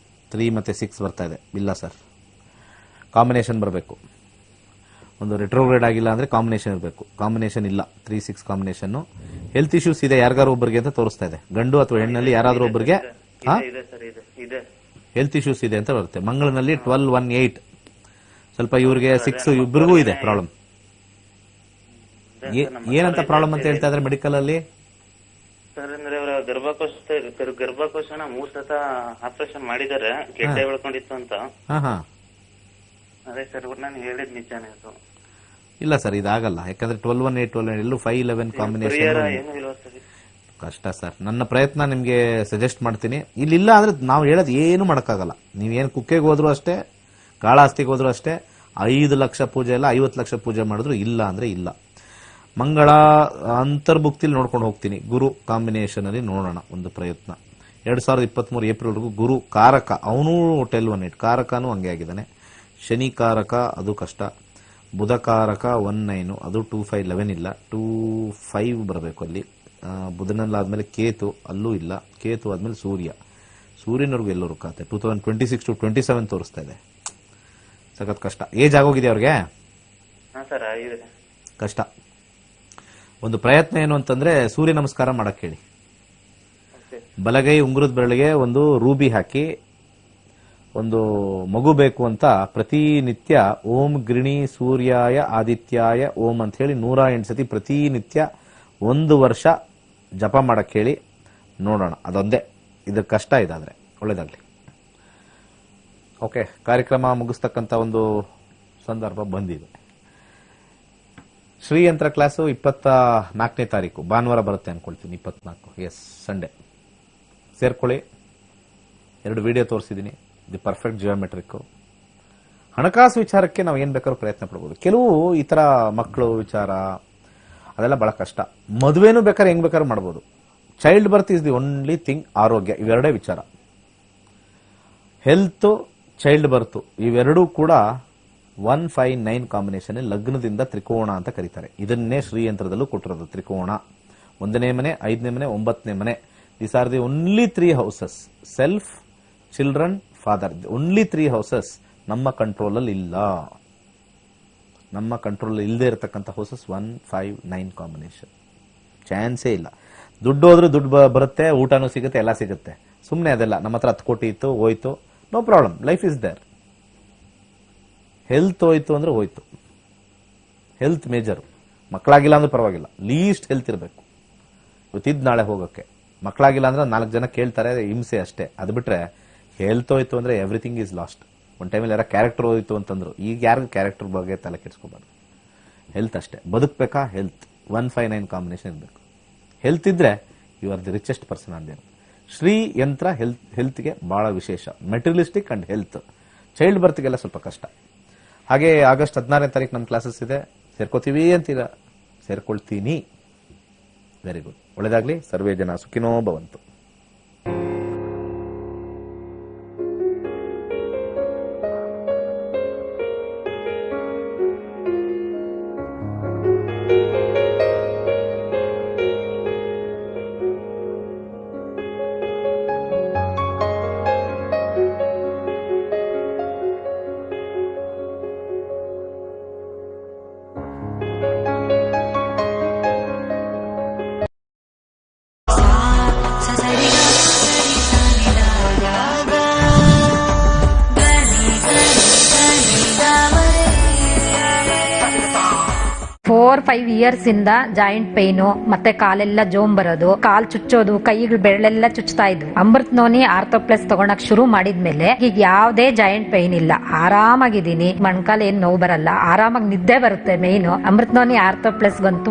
3 ಮತ್ತೆ 6 ಬರ್ತಾ ಇದೆ. ಇಲ್ಲ ಸರ್, ಕಾಂಬಿನೇಷನ್ ಬರಬೇಕು. ಒಂದು ರೆಟ್ರೋಗ್ರೇಡ್ ಆಗಿಲ್ಲ ಅಂದ್ರೆ ಕಾಂಬಿನೇಷನ್ ಇರಬೇಕು. ಕಾಂಬಿನೇಷನ್ ಇಲ್ಲ. 3, 6 ಕಾಂಬಿನೇಷನ್. ಹೆಲ್ತ್ ಇಶ್ಯೂಸ್ ಇದೆ ಯಾರಿಗಾರು ಒಬ್ಬರಿಗೆ ಅಂತ ತೋರಿಸ್ತಾ ಇದೆ. ಗಂಡು ಅಥವಾ ಹೆಣ್ಣಲ್ಲಿ ಯಾರಾದ್ರೂ ಒಬ್ಬರಿಗೆ ಹೆಲ್ತ್ ಇಶ್ಯೂಸ್ ಇದೆ ಅಂತ ಬರುತ್ತೆ. ಮಂಗಳನಲ್ಲಿ 12, 1, 8. ಸ್ವಲ್ಪ ಇವ್ರಿಗೆ 6 ಇಬ್ಬರಿಗೂ ಇದೆ ಪ್ರಾಬ್ಲಮ್. ಏನಂತ ಪ್ರಾಬ್ಲಮ್ ಅಂತ ಹೇಳ್ತಾ ಇದ್ರೆ ಮೆಡಿಕಲ್ ಅಲ್ಲಿ? ಸರ್ ಅಂದ್ರೆ ಅವರ ಗರ್ಭಕೋಶನ 3 ಸತ ಆಪರೇಷನ್ ಮಾಡಿದ್ದಾರೆ. ಗೆಡ್ಡೆ ಬೆಳ್ಕೊಂಡಿತ್ತು ಅಂತ. ಅದೇ ಸರ್ ನಾನು ಹೇಳಿದ್ ನಿಜಾನೇ ಅದು? ಇಲ್ಲ ಸರ್, ಇದಾಗಲ್ಲ. ಯಾಕಂದ್ರೆ 12, 1, 8, 12 ಎಲ್ಲೂ 5, 11 ಕಾಂಬಿನೇಷನ್ ಕಷ್ಟ ಸರ್. ನನ್ನ ಪ್ರಯತ್ನ ನಿಮ್ಗೆ ಸಜೆಸ್ಟ್ ಮಾಡ್ತೀನಿ. ಇಲ್ಲಿಲ್ಲ ಅಂದ್ರೆ ನಾವು ಹೇಳೋದು ಏನು ಮಾಡಕ್ಕಾಗಲ್ಲ. ನೀವೇನು ಕುಕ್ಕೆಗೆ ಹೋದ್ರು ಅಷ್ಟೇ, ಕಾಳಾಸ್ತಿಗೆ ಹೋದ್ರು ಅಷ್ಟೇ. 5 ಲಕ್ಷ ಪೂಜೆ ಇಲ್ಲ, 50 ಲಕ್ಷ ಪೂಜೆ ಮಾಡಿದ್ರು ಇಲ್ಲ ಅಂದ್ರೆ ಇಲ್ಲ. ಮಂಗಳ ಅಂತರ್ಭುಕ್ತಿಲಿ ನೋಡ್ಕೊಂಡು ಹೋಗ್ತೀನಿ. ಗುರು ಕಾಂಬಿನೇಷನ್ ಅಲ್ಲಿ ನೋಡೋಣ ಒಂದು ಪ್ರಯತ್ನ. 2023 ಏಪ್ರಿಲ್ವರೆಗೂ ಗುರು ಕಾರಕ, ಅವನು 10, 1, 8 ಕಾರಕನೂ ಹಂಗೆ ಆಗಿದ್ದಾನೆ. ಶನಿ ಕಾರಕ ಅದು ಕಷ್ಟ. ಬುಧ ಕಾರಕ 1, 9 ಅದು 2, 5, 11 ಇಲ್ಲ. 2, 5 ಬರಬೇಕು ಅಲ್ಲಿ. ಬುಧನಲ್ಲಾದ್ಮೇಲೆ ಕೇತು, ಅಲ್ಲೂ ಇಲ್ಲ. ಕೇತು ಆದ್ಮೇಲೆ ಸೂರ್ಯನವ್ರಿಗೂ ಎಲ್ಲೋ ರುಕ್ಕಾಗುತ್ತೆ. 2026 to 27 ತೋರಿಸ್ತಾ ಇದೆ. ಸಖತ್ ಕಷ್ಟ. ಏಜ್ ಆಗೋಗಿದೆ ಅವ್ರಿಗೆ, ಕಷ್ಟ. ಒಂದು ಪ್ರಯತ್ನ ಏನು ಅಂತಂದ್ರೆ ಸೂರ್ಯ ನಮಸ್ಕಾರ ಮಾಡಕ್ ಹೇಳಿ. ಬಲಗೈ ಉಂಗುರದ ಬೆರಳಿಗೆ ಒಂದು ರೂಬಿ ಹಾಕಿ, ಒಂದು ಮಗು ಬೇಕು ಅಂತ ಪ್ರತಿನಿತ್ಯ ಓಂ ಗೃಣಿ ಸೂರ್ಯಾಯ ಆದಿತ್ಯಾಯ ಓಂ ಅಂತ ಹೇಳಿ 108 ಸತಿ ಪ್ರತಿನಿತ್ಯ 1 ವರ್ಷ ಜಪ ಮಾಡಕ್ ಹೇಳಿ ನೋಡೋಣ. ಅದೊಂದೇ ಇದ್ರ ಕಷ್ಟ. ಇದಾದ್ರೆ ಒಳ್ಳೇದಾಗ್ಲಿ. ಓಕೆ, ಕಾರ್ಯಕ್ರಮ ಮುಗಿಸ್ತಕ್ಕಂಥ ಒಂದು ಸಂದರ್ಭ ಬಂದಿದೆ. ಶ್ರೀಯಂತ್ರ ಕ್ಲಾಸು 24ನೇ ತಾರೀಕು ಭಾನುವಾರ ಬರುತ್ತೆ ಅನ್ಕೊಳ್ತೀನಿ. 24, ಎಸ್, ಸಂಡೇ. ಸೇರ್ಕೊಳ್ಳಿ. 2 ವಿಡಿಯೋ ತೋರಿಸಿದ್ದೀನಿ. The perfect geometric. ಹಣಕಾಸು ವಿಚಾರಕ್ಕೆ ನಾವು ಏನ್ ಬೇಕಾದ್ರೂ ಪ್ರಯತ್ನ ಪಡ್ಬೋದು. ಕೆಲವು ಈ ತರ ಮಕ್ಕಳು ವಿಚಾರ ಅದೆಲ್ಲ ಬಹಳ ಕಷ್ಟ. ಮದುವೆನೂ ಬೇಕಾದ್ರೆ ಹೆಂಗ್ ಬೇಕಾದ್ರೂ ಮಾಡ್ಬೋದು. Child birth is the only thing. ಆರೋಗ್ಯ, ಇವೆರಡೇ ವಿಚಾರ. ಹೆಲ್ತ್, ಚೈಲ್ಡ್ ಬರ್ತ್ ಇವೆರಡೂ ಕೂಡ 159 ಕಾಂಬಿನೇಷನ್. ಲಗ್ನದಿಂದ ತ್ರಿಕೋಣ ಅಂತ ಕರೀತಾರೆ. ಇದನ್ನೇ ಶ್ರೀಯಂತ್ರದಲ್ಲೂ ಕೊಟ್ಟಿರೋದು. ತ್ರಿಕೋಣ 1ನೇ ಮನೆ, 5ನೇ ಮನೆ, 9ನೇ ಮನೆ. These are the only 3 houses. Self, children, father. Only 3 houses ನಮ್ಮ ಕಂಟ್ರೋಲ್ ಅಲ್ಲಿ ಇಲ್ಲ. ನಮ್ಮ ಕಂಟ್ರೋಲ್ ಇಲ್ಲದೆ ಇರತಕ್ಕಂಥ ಹೌಸಸ್ 159 ಕಾಂಬಿನೇಷನ್. ಚಾನ್ಸೇ ಇಲ್ಲ. ದುಡ್ಡು ಹೋದ್ರೆ ದುಡ್ಡು ಬರುತ್ತೆ, ಊಟನೂ ಸಿಗುತ್ತೆ, ಎಲ್ಲ ಸಿಗುತ್ತೆ. ಸುಮ್ಮನೆ ಅದೆಲ್ಲ ನಮ್ಮ ಹತ್ರ 10 ಕೋಟಿ ಇತ್ತು, ಹೋಯ್ತು, no problem, life is there. Health ಹೋಯ್ತು ಅಂದ್ರೆ ಹೋಯ್ತು. Health major. ಮಕ್ಕಳಾಗಿಲ್ಲ ಅಂದ್ರೆ ಪರವಾಗಿಲ್ಲ, ಲೀಸ್ಟ್ ಹೆಲ್ತ್ ಇರಬೇಕು. ಇವತ್ತಿದ್ ನಾಳೆ ಹೋಗೋಕೆ. ಮಕ್ಕಳಾಗಿಲ್ಲ ಅಂದ್ರೆ 4 ಜನ ಕೇಳ್ತಾರೆ, ಹಿಂಸೆ ಅಷ್ಟೇ. ಅದು ಬಿಟ್ರೆ ಹೆಲ್ತ್ ಹೋಯ್ತು ಅಂದ್ರೆ ಎವ್ರಿಥಿಂಗ್ ಈಸ್ ಲಾಸ್ಟ್. ಒಂದು ಟೈಮಲ್ಲಿ ಯಾರ ಕ್ಯಾರೆಕ್ಟರ್ ಹೋಯ್ತು ಅಂತಂದ್ರು. ಈಗ ಯಾರಿಗೂ ಕ್ಯಾರೆಕ್ಟರ್ ಬಗ್ಗೆ ತಲೆ ಕೆಡಿಸ್ಕೋಬಾರ್ದು. ಹೆಲ್ತ್ ಅಷ್ಟೇ. ಬದುಕಬೇಕಾ? ಹೆಲ್ತ್ 159 ಕಾಂಬಿನೇಷನ್ ಇರಬೇಕು. ಹೆಲ್ತ್ ಇದ್ರೆ you are the richest person on there. ಶ್ರೀ ಯಂತ್ರ ಹೆಲ್ತ್ಗೆ ಬಹಳ ವಿಶೇಷ. Materialistic and health. ಚೈಲ್ಡ್ ಬರ್ತ್ಗೆಲ್ಲ ಸ್ವಲ್ಪ ಕಷ್ಟ. ಹಾಗೆ ಆಗಸ್ಟ್ 16ನೇ ತಾರೀಕು ನಮ್ಮ ಕ್ಲಾಸಸ್ ಇದೆ. ಸೇರ್ಕೋತೀವಿ ಅಂತೀರಾ? ಸೇರ್ಕೊಳ್ತೀನಿ. ವೆರಿ ಗುಡ್, ಒಳ್ಳೇದಾಗ್ಲಿ. ಸರ್ವೇ ಜನ ಸುಖಿನೋ ಭವಂತು. ಫೈವ್ ಇಯರ್ಸ್ ಇಂದ ಜಾಯಿಂಟ್ ಪೈನು ಮತ್ತೆ ಕಾಲೆಲ್ಲ ಜೋಮ್ ಬರೋದು, ಕಾಲ್ ಚುಚ್ಚೋದು, ಕೈಗಳು ಬೆರಳೆಲ್ಲ ಚುಚ್ತಾ ಇದ್ವು. ಅಮೃತ್ ನೋನಿ ಆರ್ಥೋಪ್ಲಸ್ ತಗೊಳಕ್ ಶುರು ಮಾಡಿದ್ಮೇಲೆ ಈಗ ಯಾವ್ದೇ ಜಾಯಿಂಟ್ ಪೈನ್ ಇಲ್ಲ, ಆರಾಮಾಗಿದ್ದೀನಿ. ಮೊಣಕಾಲ್ ಏನ್ ನೋವು ಬರಲ್ಲ, ಆರಾಮಾಗಿ ನಿದ್ದೆ ಬರುತ್ತೆ. ಮೇಯ್ನು ಅಮೃತ್ ನೋನಿ ಆರ್ಥೋಪ್ಲಸ್ ಬಂತು.